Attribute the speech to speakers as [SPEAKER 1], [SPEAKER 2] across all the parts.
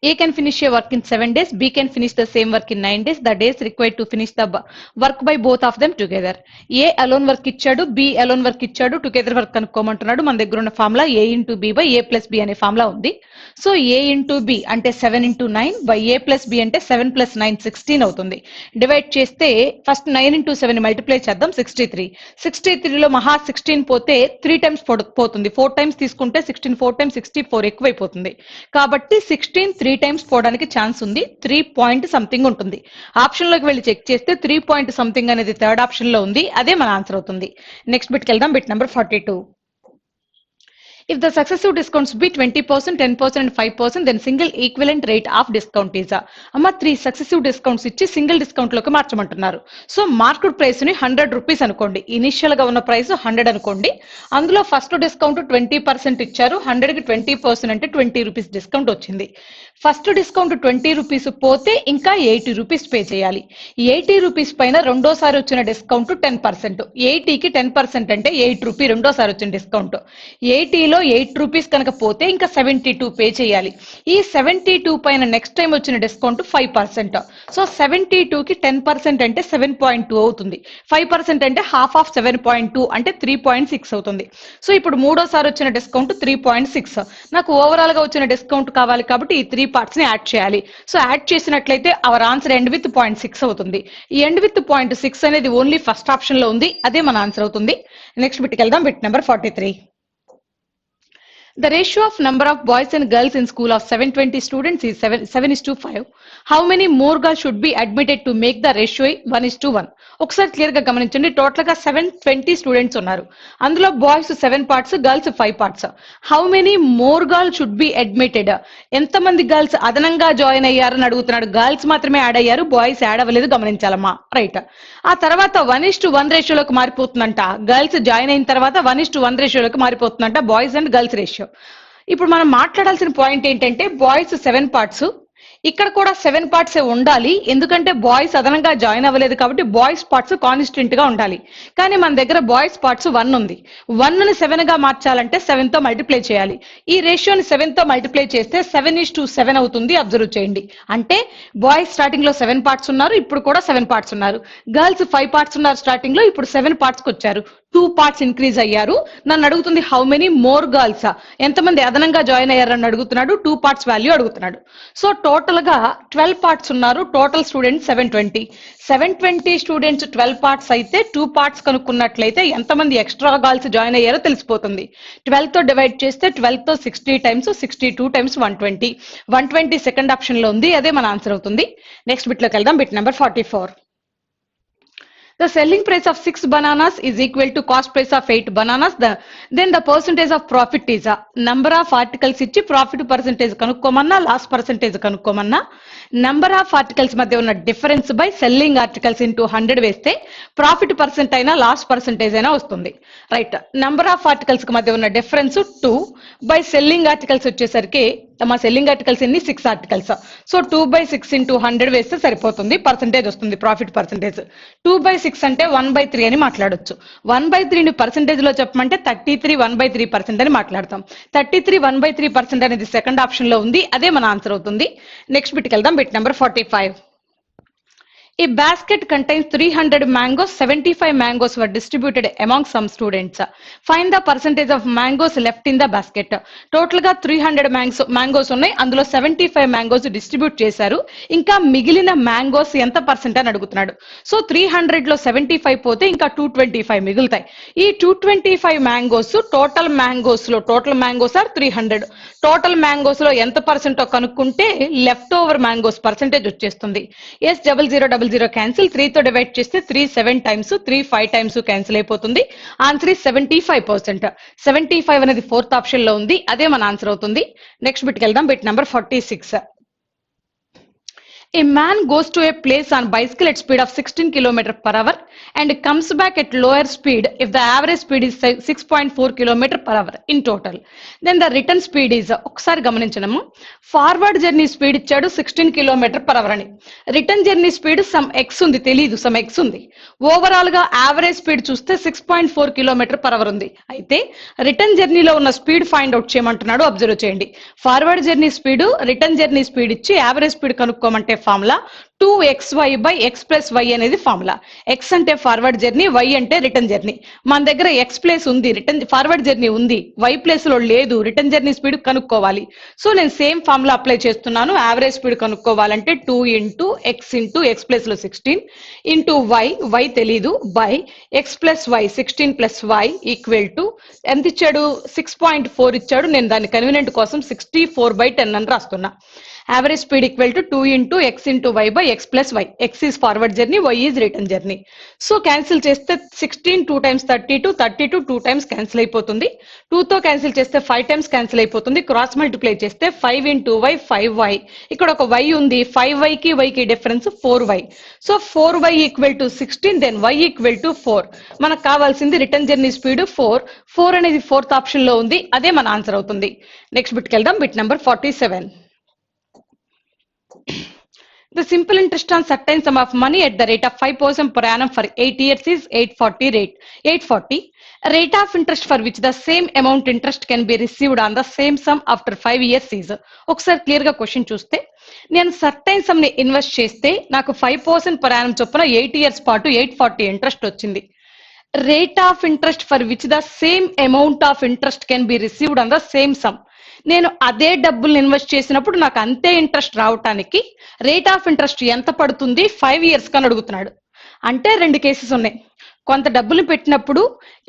[SPEAKER 1] A can finish a work in 7 days, B can finish the same work in 9 days. The days required to finish the work by both of them together. A alone work ఇచ్చాడు, B alone work ఇచ్చాడు, together work కనుక్కోమంటున్నాడు. మన దగ్గర ఉన్న formula A into B by A plus B అనే formula ఉంది. So A into B అంటే 7 into 9 by A plus B అంటే 7 plus 9 16 అవుతుంది. డివైడ్ చేస్తే ఫస్ట్ 9 ఇంటూ 7 మల్టిప్లై చేద్దాం 63. 63లో మహా 16 పోతే 3 టైమ్స్ పోతుంది. 4 టైమ్స్ తీసుకుంటే 16 4 టైమ్స్ 64 ఎక్కువైపోతుంది. కాబట్టి 16 3 టైమ్స్ పోవడానికి ఛాన్స్ ఉంది. 3 పాయింట్ సంథింగ్ ఉంటుంది. ఆప్షన్ లోకి వెళ్ళి చెక్ చేస్తే 3 పాయింట్ సంథింగ్ అనేది థర్డ్ ఆప్షన్ లో ఉంది. అదే మన ఆన్సర్ అవుతుంది. నెక్స్ట్ బిట్కి వెళ్దాం. Bit number 42. If the successive discounts be 20%, 10% and 5%, then single equivalent rate of discount is అమ్మ 3 సక్సెసివ్ డిస్కౌంట్స్ ఇచ్చి సింగిల్ డిస్కౌంట్ లోకి మార్చమంటున్నారు. సో మార్కెట్ ప్రైస్ ని 100 రూపీస్ అనుకోండి. ఇనిషియల్ గా ఉన్న ప్రైస్ 100 అనుకోండి. అందులో ఫస్ట్ డిస్కౌంట్ 20% ఇచ్చారు. 100 కి 20% అంటే 20 రూపీస్ డిస్కౌంట్ వచ్చింది. ఫస్ట్ డిస్కౌంట్ 20 రూపీస్ పోతే ఇంకా 80 రూపీస్ పే చేయాలి. 80 రూపీస్ పైన రెండోసారి వచ్చిన డిస్కౌంట్ 10%. 80కి 10% అంటే 8 రూపీ రెండోసారి వచ్చిన డిస్కౌంట్. 80లో 8 రూపీస్ కనుక పోతే ఇంకా 72 పే చేయాలి. ఈ 72 పైన నెక్స్ట్ టైం వచ్చిన డిస్కౌంట్ 5%. సో 72కి 10% అంటే 7.2 అవుతుంది. 5% అంటే హాఫ్ ఆఫ్ 7.2 అంటే 3.6 అవుతుంది. సో ఇప్పుడు మూడోసారి వచ్చిన డిస్కౌంట్ 3.6. నాకు ఓవరాల్ గా వచ్చిన డిస్కౌంట్ కావాలి కాబట్టి ఈ 3 పార్ట్స్ ని యాడ్ చేయాలి. సో యాడ్ చేసినట్లయితే అవర్ ఆన్సర్ ఎండ్ విత్ 0.6 అవుతుంది. ఈ ఎండ్ విత్ 0.6 అనేది ఓన్లీ ఫస్ట్ ఆప్షన్ లో ఉంది. అదే మన ఆన్సర్ అవుతుంది. నెక్స్ట్ బిట్కి వెళ్దాం. Bit number 43. The ratio of number of boys and girls in school of 720 students is 7:5. How many more girls should be admitted to make the ratio 1:1? ఒకసారి clear గా గమనించండి. టోటల్ గా 720 స్టూడెంట్స్ ఉన్నారు. అందులో boys 7 parts, girls 5 parts. How many more girls should be admitted? ఎంతమంది girls అదనంగా join అయ్యారని అడుగుతున్నాడు. గర్ల్స్ మాత్రమే యాడ్ అయ్యారు, బాయ్స్ యాడ్ అవ్వలేదు, గమనించాలమ్మా. రైట్. ఆ తర్వాత 1:1 రేషియోలోకి మారిపోతుందంట. గర్ల్స్ జాయిన్ అయిన తర్వాత 1:1 రేషియోలోకి మారిపోతుందంట బాయ్స్ అండ్ గర్ల్స్ రేషియో. ఇప్పుడు మనం మాట్లాడాల్సిన పాయింట్ ఏంటంటే బాయ్స్ 7 పార్ట్స్, ఇక్కడ కూడా 7 పార్ట్స్ ఉండాలి. ఎందుకంటే బాయ్స్ అదనంగా జాయిన్ అవ్వలేదు కాబట్టి బాయ్స్ పార్ట్స్ కాన్స్టెంట్ గా ఉండాలి. కానీ మన దగ్గర బాయ్స్ పార్ట్స్ 1 ఉంది. 1 ని 7 గా మార్చాలంటే 7 తో మల్టిప్లై చేయాలి. ఈ రేషియోని 7 తో మల్టిప్లై చేస్తే 7:7 అవుతుంది. అబ్జర్వ్ చేయండి. అంటే బాయ్స్ స్టార్టింగ్ లో 7 పార్ట్స్ ఉన్నారు, ఇప్పుడు కూడా 7 పార్ట్స్ ఉన్నారు. గర్ల్స్ 5 పార్ట్స్ ఉన్నారు స్టార్టింగ్ లో, ఇప్పుడు 7 పార్ట్స్ కి వచ్చారు. 2 పార్ట్స్ ఇంక్రీజ్ అయ్యారు. నన్ను అడుగుతుంది హౌ మెనీ మోర్ గర్ల్స్, ఎంతమంది అదనంగా జాయిన్ అయ్యారని అడుగుతున్నాడు. 2 పార్ట్స్ వాల్యూ అడుగుతున్నాడు. సో టోటల్ గా 12 పార్ట్స్ ఉన్నారు. టోటల్ స్టూడెంట్స్ 720 స్టూడెంట్స్ 12 పార్ట్స్ అయితే 2 పార్ట్స్ కనుక్కున్నట్లయితే ఎంతమంది ఎక్స్ట్రా గర్ల్స్ జాయిన్ అయ్యారో తెలిసిపోతుంది. 12 తో డివైడ్ చేస్తే 12 తో 60 టైమ్స్ 62 టైమ్స్ 120 సెకండ్ ఆప్షన్ లో ఉంది. అదే మన ఆన్సర్ అవుతుంది. నెక్స్ట్ బిట్ లోకి వెళ్దాం. Bit number 44. The selling price of 6 bananas is equal to cost price of 8 bananas. Then the percentage of profit is number of articles ఇచ్చి profit percentage కనుక్కోమన్నా, loss percentage కనుక్కోమన్నా, number of articles మధ్య ఉన్న difference by selling articles into 100 వేస్తే profit percent అయినా loss percentage అయినా వస్తుంది. Right. Number of articles కి మధ్య ఉన్న డిఫరెన్స్ 2 బై సెల్లింగ్ ఆర్టికల్స్ వచ్చేసరికి మా సెల్లింగ్ ఆర్టికల్స్ ఎన్ని 6 ఆర్టికల్స్. సో 2/6 ఇంటూ 100 వేస్తే సరిపోతుంది. పర్సెంటేజ్ వస్తుంది, ప్రాఫిట్ పర్సెంటేజ్. 2/6 అంటే 1/3 అని మాట్లాడొచ్చు. 1/3 ని పర్సెంటేజ్ లో చెప్పమంటే 33 1/3% అని మాట్లాడతాం. 33 1/3% అనేది సెకండ్ ఆప్షన్ లో ఉంది. అదే మన ఆన్సర్ అవుతుంది. నెక్స్ట్ బిట్కి వెళ్దాం. Bit number 45. A basket contains 300 mangoes. 75 mangoes were distributed among some students. Find the percentage of mangoes left in the basket. Total గా 300 mangoes ఉన్నాయి. అందులో 75 mangoes డిస్ట్రిబ్యూట్ చేశారు. ఇంకా మిగిలిన mangoes ఎంత పర్సెంట్ అని అడుగుతున్నాడు. సో 300 లో 75 పోతే ఇంకా 225 మిగులుతాయి. ఈ 225 mangoes total mangoes are 300. Total mangoes లో ఎంత పర్సెంట్ కనుక్కుంటే లెఫ్ట్ ఓవర్ mangoes పర్సెంటేజ్ వచ్చేస్తుంది. S00 క్యాన్సిల్, 3 తో డివైడ్ చేస్తే 3 7 టైమ్స్ 3 5 టైమ్స్ క్యాన్సిల్ అయిపోతుంది. ఆన్సర్ 75%. 75 అనేది ఫోర్త్ ఆప్షన్ లో ఉంది. అదే మన ఆన్సర్ అవుతుంది. నెక్స్ట్ బిట్కి వెళ్దాం. Bit number 46. A man goes to a place on bicycle at speed of 16 km per hour and comes back at lower speed if the average speed is 6.4 km per hour in total. Then the return speed is ఒకసారి గమనించడము forward journey speed ఇచ్చాడు 16 km per hour అని return journey speed some X ఉంది తెలియదు some X ఉంది overall గా average speed చూస్తే 6.4 km per hour ఉంది అయితే రిటర్న్ జర్నీలో ఉన్న స్పీడ్ ఫైండ్ అవుట్ చేయమంటున్నాడు అబ్జర్వ్ చేయండి forward journey speed return journey speed ఇచ్చి యావరేజ్ స్పీడ్ కనుక్కోమంటే formula 2xy by x plus y అనేది ఫార్ములా x అంటే ఫార్వర్డ్ జర్నీ y అంటే రిటర్న్ జర్నీ మన దగ్గర x ప్లేస్ ఉంది రిటర్న్ ఫార్వర్డ్ జర్నీ ఉంది y ప్లేస్ లో లేదు రిటర్న్ జర్నీ స్పీడ్ కనుక్కోవాలి సో నేను సేమ్ ఫార్ములా అప్లై చేస్తున్నాను యావరేజ్ స్పీడ్ కనుక్కోవాలంటే 2 into x ప్లేస్ లో 16 into y తెలీదు by x plus y 16 plus y equal to ఎంత ఇచ్చాడు 6.4 ఇచ్చాడు నేను దాని కన్వీనియంట్ కోసం 64/10 అని రాస్తున్నా average speed equal to 2 into x into y by x plus y. X is forward journey, y is return journey. So cancel cheste 16 2 times 32, 32 2 times cancel అయిపోతుంది 2 తో cancel చేస్తే 5 times cancel అయిపోతుంది క్రాస్ మల్టిప్లై చేస్తే 5 into y 5y ఇక్కడ ఒక y ఉంది 5y కి y కి difference 4y so 4y equal to 16 then y equal to 4 మనకు కావాల్సింది రిటర్న్ జర్నీ స్పీడ్ 4 అనేది ఫోర్త్ ఆప్షన్ లో ఉంది అదే మన ఆన్సర్ అవుతుంది నెక్స్ట్ బిట్ కి వెళ్దాం bit number 47. The simple interest on certain sum of money at the rate of 5% per annum for 8 years is 840 rate. 840 rate of interest for which the same amount interest can be received on the same sum after 5 years is. ఒకసారి clear గా question చూస్తే నేను certain some ని invest చేస్తే నాకు 5% per annum చొప్పున 8 years పాటు 840 interest వచ్చింది. Rate of interest for which the same amount of interest can be received on the same sum. నేను అదే డబ్బులు ఇన్వెస్ట్ చేసినప్పుడు నాకు అంతే ఇంట్రెస్ట్ రావటానికి రేట్ ఆఫ్ ఇంట్రెస్ట్ ఎంత పడుతుంది 5 years కని అడుగుతున్నాడు అంటే రెండు కేసెస్ ఉన్నాయి కొంత డబ్బులు పెట్టినప్పుడు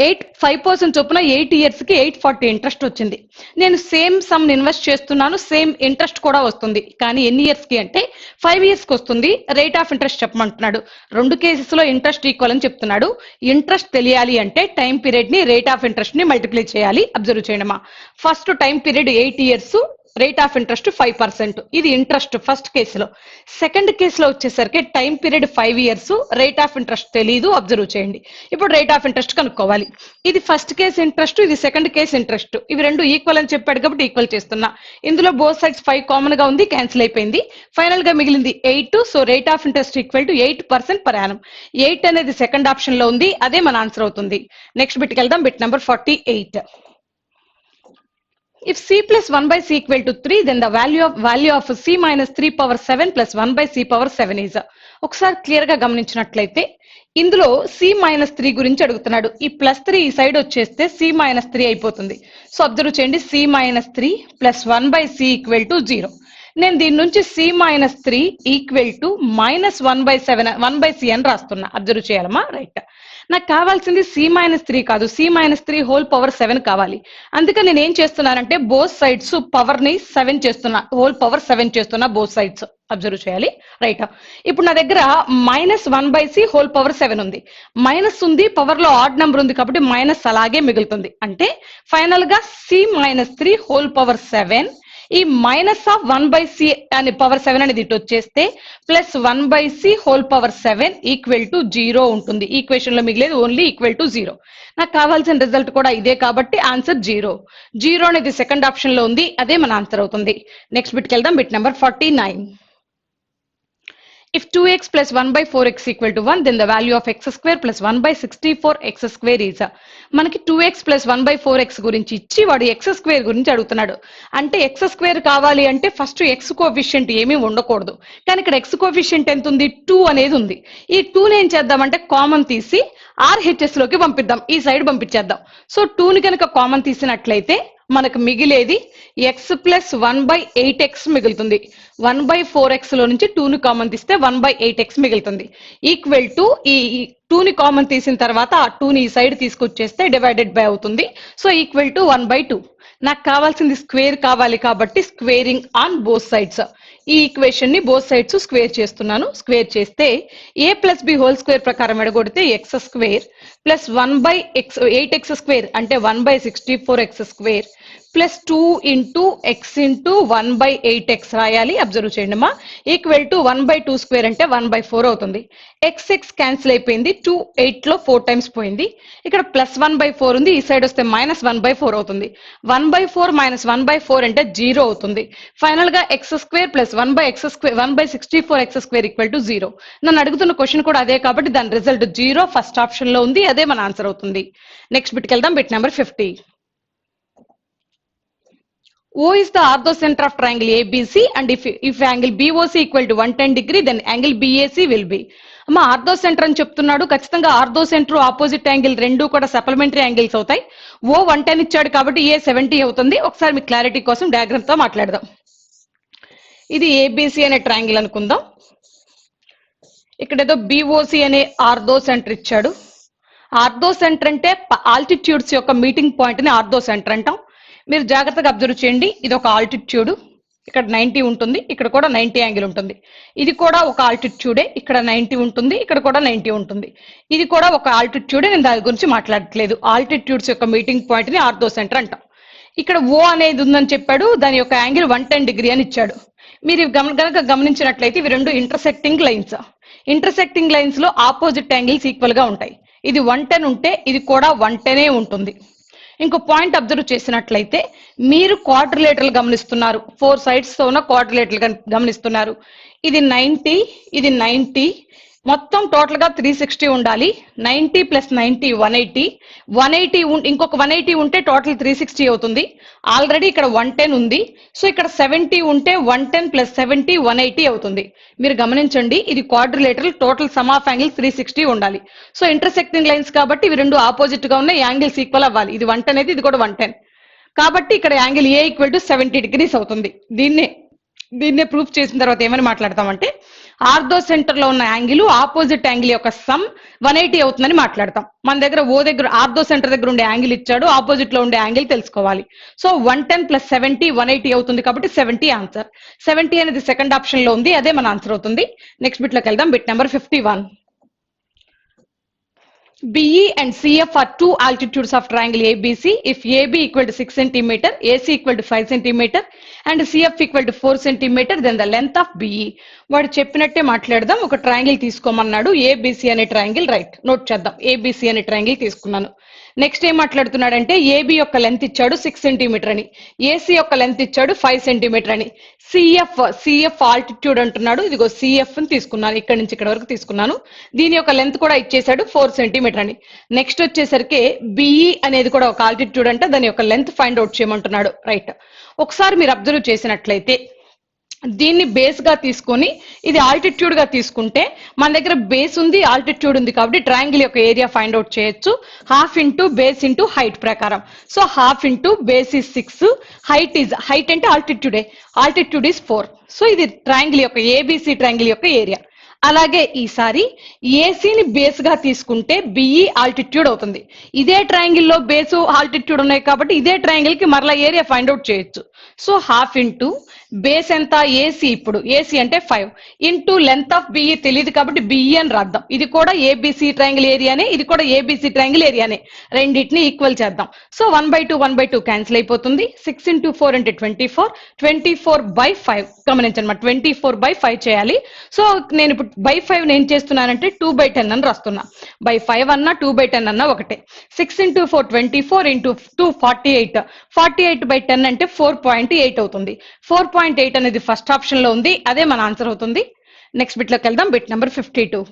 [SPEAKER 1] 5% చొప్పున 8 years కి 840 ఇంట్రెస్ట్ వచ్చింది నేను సేమ్ సమ్ ఇన్వెస్ట్ చేస్తున్నాను సేమ్ ఇంట్రెస్ట్ కూడా వస్తుంది కానీ ఎన్ని ఇయర్స్ కి అంటే 5 years కి వస్తుంది రేట్ ఆఫ్ ఇంట్రెస్ట్ చెప్పమంటున్నాడు రెండు కేసెస్ లో ఇంట్రెస్ట్ ఈక్వల్ అని చెప్తున్నాడు ఇంట్రెస్ట్ తెలియాలి అంటే టైం పీరియడ్ ని రేట్ ఆఫ్ ఇంట్రెస్ట్ ని మల్టిప్లై చేయాలి అబ్జర్వ్ చేయండి first time period 8 years rate of interest 5% ఇది ఇంట్రెస్ట్ ఫస్ట్ కేసులో సెకండ్ కేసులో వచ్చేసరికి time period 5 years rate of interest తెలీదు అబ్జర్వ్ చేయండి ఇప్పుడు రేట్ ఆఫ్ ఇంట్రెస్ట్ కనుక్కోవాలి ఇది ఫస్ట్ కేసు ఇంట్రెస్ట్ ఇది సెకండ్ కేసు ఇంట్రెస్ట్ ఇవి రెండు ఈక్వల్ అని చెప్పాడు కాబట్టి ఈక్వల్ చేస్తున్నా ఇందులో బోత్ సైడ్స్ 5 కామన్ గా ఉంది క్యాన్సిల్ అయిపోయింది ఫైనల్ గా మిగిలింది 8 so rate of interest equal to 8% per annum 8 అనేది సెకండ్ ఆప్షన్ లో ఉంది అదే మన ఆన్సర్ అవుతుంది నెక్స్ట్ బిట్ కి వెళ్దాం bit number 48. If c plus 1 by c equal to 3, then the value of c minus 3 power 7 plus 1 by c power 7 is. ఒకసారి clear గా గమనించినట్లయితే ఇందులో c minus 3 గురించి అడుగుతున్నాడు ఈ ప్లస్ 3 ఈ సైడ్ వచ్చేస్తే c minus 3 అయిపోతుంది సో అబ్జర్వ్ చేయండి c minus 3 plus 1 by c equal to 0 నేను దీని నుంచి c minus 3 equal to minus 1 by c అని రాస్తున్నా అబ్జర్వ్ చేయాలమ్మా రైట్ నాకు కావాల్సింది c minus 3 కాదు c minus 3 హోల్ పవర్ 7 కావాలి అందుకని నేను ఏం చేస్తున్నానంటే బోత్ సైడ్స్ పవర్ ని 7 చేస్తున్నా హోల్ పవర్ 7 చేస్తున్నా బోత్ సైడ్స్ అబ్జర్వ్ చేయాలి రైట్ ఇప్పుడు నా దగ్గర minus 1 by c whole power 7 ఉంది మైనస్ ఉంది పవర్ లో ఆడ్ నెంబర్ ఉంది కాబట్టి మైనస్ అలాగే మిగులుతుంది అంటే ఫైనల్ గా c minus 3 హోల్ పవర్ 7 ఈ మైనస్ ఆఫ్ 1 by c అనే పవర్ 7 అనేది ఇటు వచ్చేస్తే plus 1 by c whole power 7 equal to 0 ఉంటుంది ఈక్వేషన్ లో మిగిలేదు ఓన్లీ ఈక్వల్ టు 0 నాకు కావాల్సిన రిజల్ట్ కూడా ఇదే కాబట్టి ఆన్సర్ 0 అనేది సెకండ్ ఆప్షన్ లో ఉంది అదే మన ఆన్సర్ అవుతుంది నెక్స్ట్ బిట్ కి వెళ్దాం bit number 49. If 2x plus 1 by 4x equal to 1, then the value of x square plus 1 by 64x square is. మనకి 2x plus 1 by 4x గురించి ఇచ్చి వాడు x square గురించి అడుగుతున్నాడు అంటే x square కావాలి అంటే ఫస్ట్ x కోఎఫిషియంట్ ఏమీ ఉండకూడదు కానీ ఇక్కడ x కోఎఫిషియంట్ ఎంత ఉంది 2 అనేది ఉంది ఈ 2 ని ఏం చేద్దామంటే కామన్ తీసి RHS లోకి పంపిద్దాం ఈ సైడ్ పంపించేద్దాం సో 2 ని కనుక కామన్ తీసినట్లయితే మనకు మిగిలేది x ప్లస్ 1 by 8x మిగులుతుంది 1 by 4x లో నుంచి 2 ని కామన్ తీస్తే 1 by 8x మిగులుతుంది ఈక్వల్ టు ఈ 2 ని కామన్ తీసిన తర్వాత ఆ 2 ని ఈ సైడ్ తీసుకొచ్చేస్తే డివైడెడ్ బై అవుతుంది సో ఈక్వల్ టు 1 by 2 నాకు కావాల్సింది స్క్వేర్ కావాలి కాబట్టి స్క్వేరింగ్ ఆన్ బోత్ సైడ్స్ ఈ ఈక్వేషన్ ని బోత్ సైడ్స్ స్క్వేర్ చేస్తున్నాను స్క్వేర్ చేస్తే a plus b whole square ప్రకారం ఎడగొడితే x square plus 1 by 8x square అంటే 1 by 64x square plus 2 into X into 1/8x రాయాలి. అబ్జర్వ్ చేయండి అమ్మా. ఈక్వల్ టు 1/2 స్క్వేర్ అంటే 1/4 అవుతుంది. ఎక్స్ ఎక్స్ క్యాన్సిల్ అయిపోయింది. 2 8 లో 4 టైమ్స్ పోయింది. ఇక్కడ ప్లస్ 1/4 ఉంది. ఈ సైడ్ వస్తే మైనస్ 1/4 అవుతుంది. 1/4 మైనస్ 1/4 అంటే 0 అవుతుంది. ఫైనల్ గా X square plus 1/64x² equal to 0. నన్ను అడుగుతున్న క్వశ్చన్ కూడా అదే కాబట్టి దాని రిజల్ట్ 0 ఫస్ట్ ఆప్షన్ లో ఉంది. అదే మన ఆన్సర్ అవుతుంది. నెక్స్ట్ బిట్కి వెళ్దాం. Bit number 50. O is the orthocenter of triangle ABC and if angle BOC equal to 110 degree then angle BAC will be. అమ్మా ఆర్థోసెంటర్ అని చెప్తున్నాడు. ఖచ్చితంగా ఆర్థోసెంటర్ ఆపోజిట్ యాంగిల్ రెండు కూడా సప్లిమెంటరీ యాంగిల్స్ అవుతాయి. O 110 ఇచ్చాడు కాబట్టి A 70 అవుతుంది. ఒకసారి మీ క్లారిటీ కోసం డయాగ్రామ్ తో మాట్లాడదాం. ఇది ABC అనే ట్రయాంగిల్ అనుకుందాం. ఇక్కడ ఏదో BOC అనే ఆర్థోసెంటర్ ఇచ్చాడు. ఆర్థోసెంటర్ అంటే ఆల్టిట్యూడ్స్ యొక్క మీటింగ్ పాయింట్ ని ఆర్థోసెంటర్ అంటాం. మీరు జాగ్రత్తగా అబ్జర్వ్ చేయండి. ఇది ఒక ఆల్టిట్యూడ్, ఇక్కడ 90 ఉంటుంది, ఇక్కడ కూడా 90 యాంగిల్ ఉంటుంది. ఇది కూడా ఒక ఆల్టిట్యూడే, ఇక్కడ 90 ఉంటుంది, ఇక్కడ కూడా 90 ఉంటుంది. ఇది కూడా ఒక ఆల్టిట్యూడే, నేను దాని గురించి మాట్లాడట్లేదు. ఆల్టిట్యూడ్స్ యొక్క మీటింగ్ పాయింట్ ని ఆర్థోసెంటర్ అంటాం. ఇక్కడ O అనేది ఉందని చెప్పాడు. దాని యొక్క యాంగిల్ 110 డిగ్రీ అని ఇచ్చాడు. మీరు గనక గమనించినట్లయితే ఇవి రెండు ఇంటర్సెక్టింగ్ లైన్స్. ఇంటర్సెక్టింగ్ లైన్స్ లో ఆపోజిట్ యాంగిల్స్ ఈక్వల్ గా ఉంటాయి. ఇది 110 ఉంటే ఇది కూడా 110 ఉంటుంది. ఇంకో పాయింట్ అబ్జర్వ్ చేసినట్లయితే మీరు క్వాడ్రిలేటరల్ గమనిస్తున్నారు. 4 సైడ్స్ తో ఉన్న క్వాడ్రిలేటరల్ గమనిస్తున్నారు. ఇది 90, ఇది 90, మొత్తం టోటల్ గా 360 ఉండాలి. 90 ప్లస్ 90 180, 180 ఇంకొక 180 ఉంటే టోటల్ 360 అవుతుంది. ఆల్రెడీ ఇక్కడ 110 ఉంది. సో ఇక్కడ 70 ఉంటే 110 ప్లస్ 70 180 అవుతుంది. మీరు గమనించండి, ఇది quadrilateral, total some of angle 360 ఉండాలి. సో ఇంటర్సెక్టింగ్ లైన్స్ కాబట్టి ఇవి రెండు ఆపోజిట్ గా ఉన్న యాంగిల్స్ ఈక్వల్ అవ్వాలి. ఇది 110 అయితే ఇది కూడా 110 కాబట్టి ఇక్కడ angle A equal to 70 degrees అవుతుంది. దీన్నే ప్రూఫ్ చేసిన తర్వాత ఏమని మాట్లాడతామంటే ఆర్థో సెంటర్ లో ఉన్న యాంగిల్ ఆపోజిట్ యాంగిల్ యొక్క సమ్ 180 అవుతుందని మాట్లాడతాం. మన దగ్గర O దగ్గర ఆర్థో సెంటర్ దగ్గర ఉండే యాంగిల్ ఇచ్చాడు, ఆపోజిట్ లో ఉండే యాంగిల్ తెలుసుకోవాలి. సో 110 ప్లస్ 70 180 అవుతుంది కాబట్టి 70 ఆన్సర్. 70 అనేది సెకండ్ ఆప్షన్ లో ఉంది, అదే మన ఆన్సర్ అవుతుంది. నెక్స్ట్ బిట్ లోకి వెళ్దాం. Bit number 51. BE and CF are two altitudes of triangle ABC. If AB equal to 6 cm, AC equal to 5 cm and CF equal to 4 cm, then the length of BE. వాడు చెప్పినట్టే మాట్లాడదాం. ఒక triangle తీసుకోమన్నాడు, ABC అనే triangle. Right, note చేద్దాం. ABC అనే triangle తీసుకున్నాను. Next ఏం మాట్లాడుతున్నాడంటే AB యొక్క లెంత్ ఇచ్చాడు 6 సెంటీమీటర్ అని, AC యొక్క లెంత్ ఇచ్చాడు 5 సెంటీమీటర్ అని. CF ఆల్టిట్యూడ్ అంటున్నాడు. ఇదిగో CF ని తీసుకున్నాను, ఇక్కడ నుంచి ఇక్కడ వరకు తీసుకున్నాను. దీని యొక్క లెంత్ కూడా ఇచ్చేసాడు 4 సెంటీమీటర్ అని. నెక్స్ట్ వచ్చేసరికి BE అనేది కూడా ఒక ఆల్టిట్యూడ్ అంటే దాని యొక్క లెంత్ ఫైండ్ అవుట్ చేయమంటున్నాడు. రైట్, ఒకసారి మీరు అబ్జర్వ్ చేసినట్లయితే దీన్ని బేస్ గా తీసుకొని ఇది ఆల్టిట్యూడ్ గా తీసుకుంటే మన దగ్గర బేస్ ఉంది, ఆల్టిట్యూడ్ ఉంది కాబట్టి ట్రయాంగిల్ యొక్క ఏరియా ఫైండ్ అవుట్ చేయొచ్చు. Half into base into height ప్రకారం. So half into base is 6, height అంటే ఆల్టిట్యూడ్ ఇస్ 4. సో ఇది ట్రయాంగిల్ యొక్క ABC ట్రయాంగిల్ యొక్క ఏరియా. అలాగే ఈసారి ఏసీని బేస్ గా తీసుకుంటే బిఈ ఆల్టిట్యూడ్ అవుతుంది. ఇదే ట్రయాంగిల్ లో బేసు ఆల్టిట్యూడ్ ఉన్నాయి కాబట్టి ఇదే ట్రయాంగిల్ కి మరలా ఏరియా ఫైండ్ అవుట్ చేయొచ్చు. సో హాఫ్ ఇంటూ బేస్ ఎంత ఏసీ, ఇప్పుడు ఏసీ అంటే 5 ఇంటూ లెంత్ ఆఫ్ బిఈ తెలియదు కాబట్టి బిఈ అని రాద్దాం. ఇది కూడా ఏబిసి ట్రయాంగిల్ ఏరియానే, ఇది కూడా ఏబిసి ట్రయాంగిల్ ఏరియానే. రెండింటిని ఈక్వల్ చేద్దాం. సో 1/2 క్యాన్సిల్ అయిపోతుంది. 6 ఇంటూ 4 అంటే 24, 24/5 గమనించండి, 24/5 చేయాలి. సో నేను ఇప్పుడు బై 5 నేను చేస్తున్నానంటే 2/10 అని రాస్తున్నా. బై 5 అన్నా 2/10 అన్నా ఒకటే. 6 ఇంటూ 4 24 ఇంటూ 2 48, 48/10 అంటే 4.8 అవుతుంది. 4.8 అనేది ఫస్ట్ ఆప్షన్ లో ఉంది, అదే మన ఆన్సర్ అవుతుంది. నెక్స్ట్ బిట్ లోకి వెళ్దాం. Bit number 52.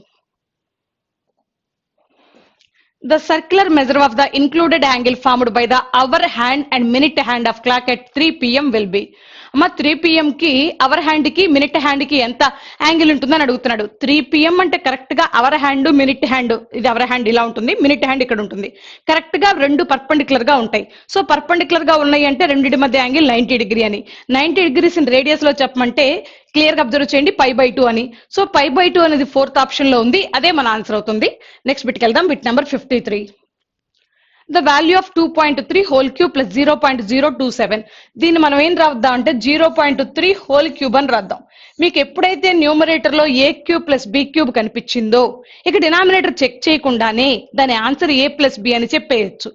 [SPEAKER 1] The circular measure of the included angle formed by the hour hand and minute hand of clock at 3 PM will be. అమ్మ 3 PM కి అవర్ హ్యాండ్ కి మినిట్ హ్యాండ్ కి ఎంత angle ఉంటుందని అడుగుతున్నాడు. 3 PM అంటే కరెక్ట్ గా hour hand minute hand, ఇది అవర్ హ్యాండ్ ఇలా ఉంటుంది, మినిట్ హ్యాండ్ ఇక్కడ ఉంటుంది. కరెక్ట్ గా రెండు పర్పెండిక్యులర్ గా ఉంటాయి. సో పర్పెండిక్యులర్ గా ఉన్నాయి అంటే రెండింటి మధ్య యాంగిల్ 90 డిగ్రీ అని. 90 డిగ్రీస్ రేడియస్ లో చెప్పమంటే క్లియర్ గా అబ్జర్వ్ చేయండి, π/2 అని. సో π/2 అనేది ఫోర్త్ ఆప్షన్ లో ఉంది, అదే మన ఆన్సర్ అవుతుంది. నెక్స్ట్ బిట్కి వెళ్దాం. Bit number 53. The value of 2.3 whole cube plus 0.027. దీన్ని మనం ఏం రాద్దాం అంటే 0.3 whole cube అని రాద్దాం. మీకు ఎప్పుడైతే న్యూమరేటర్ లో a cube plus b cube కనిపించిందో ఇక డినామినేటర్ చెక్ చేయకుండానే దాని ఆన్సర్ a ప్లస్ b అని చెప్పేయచ్చు.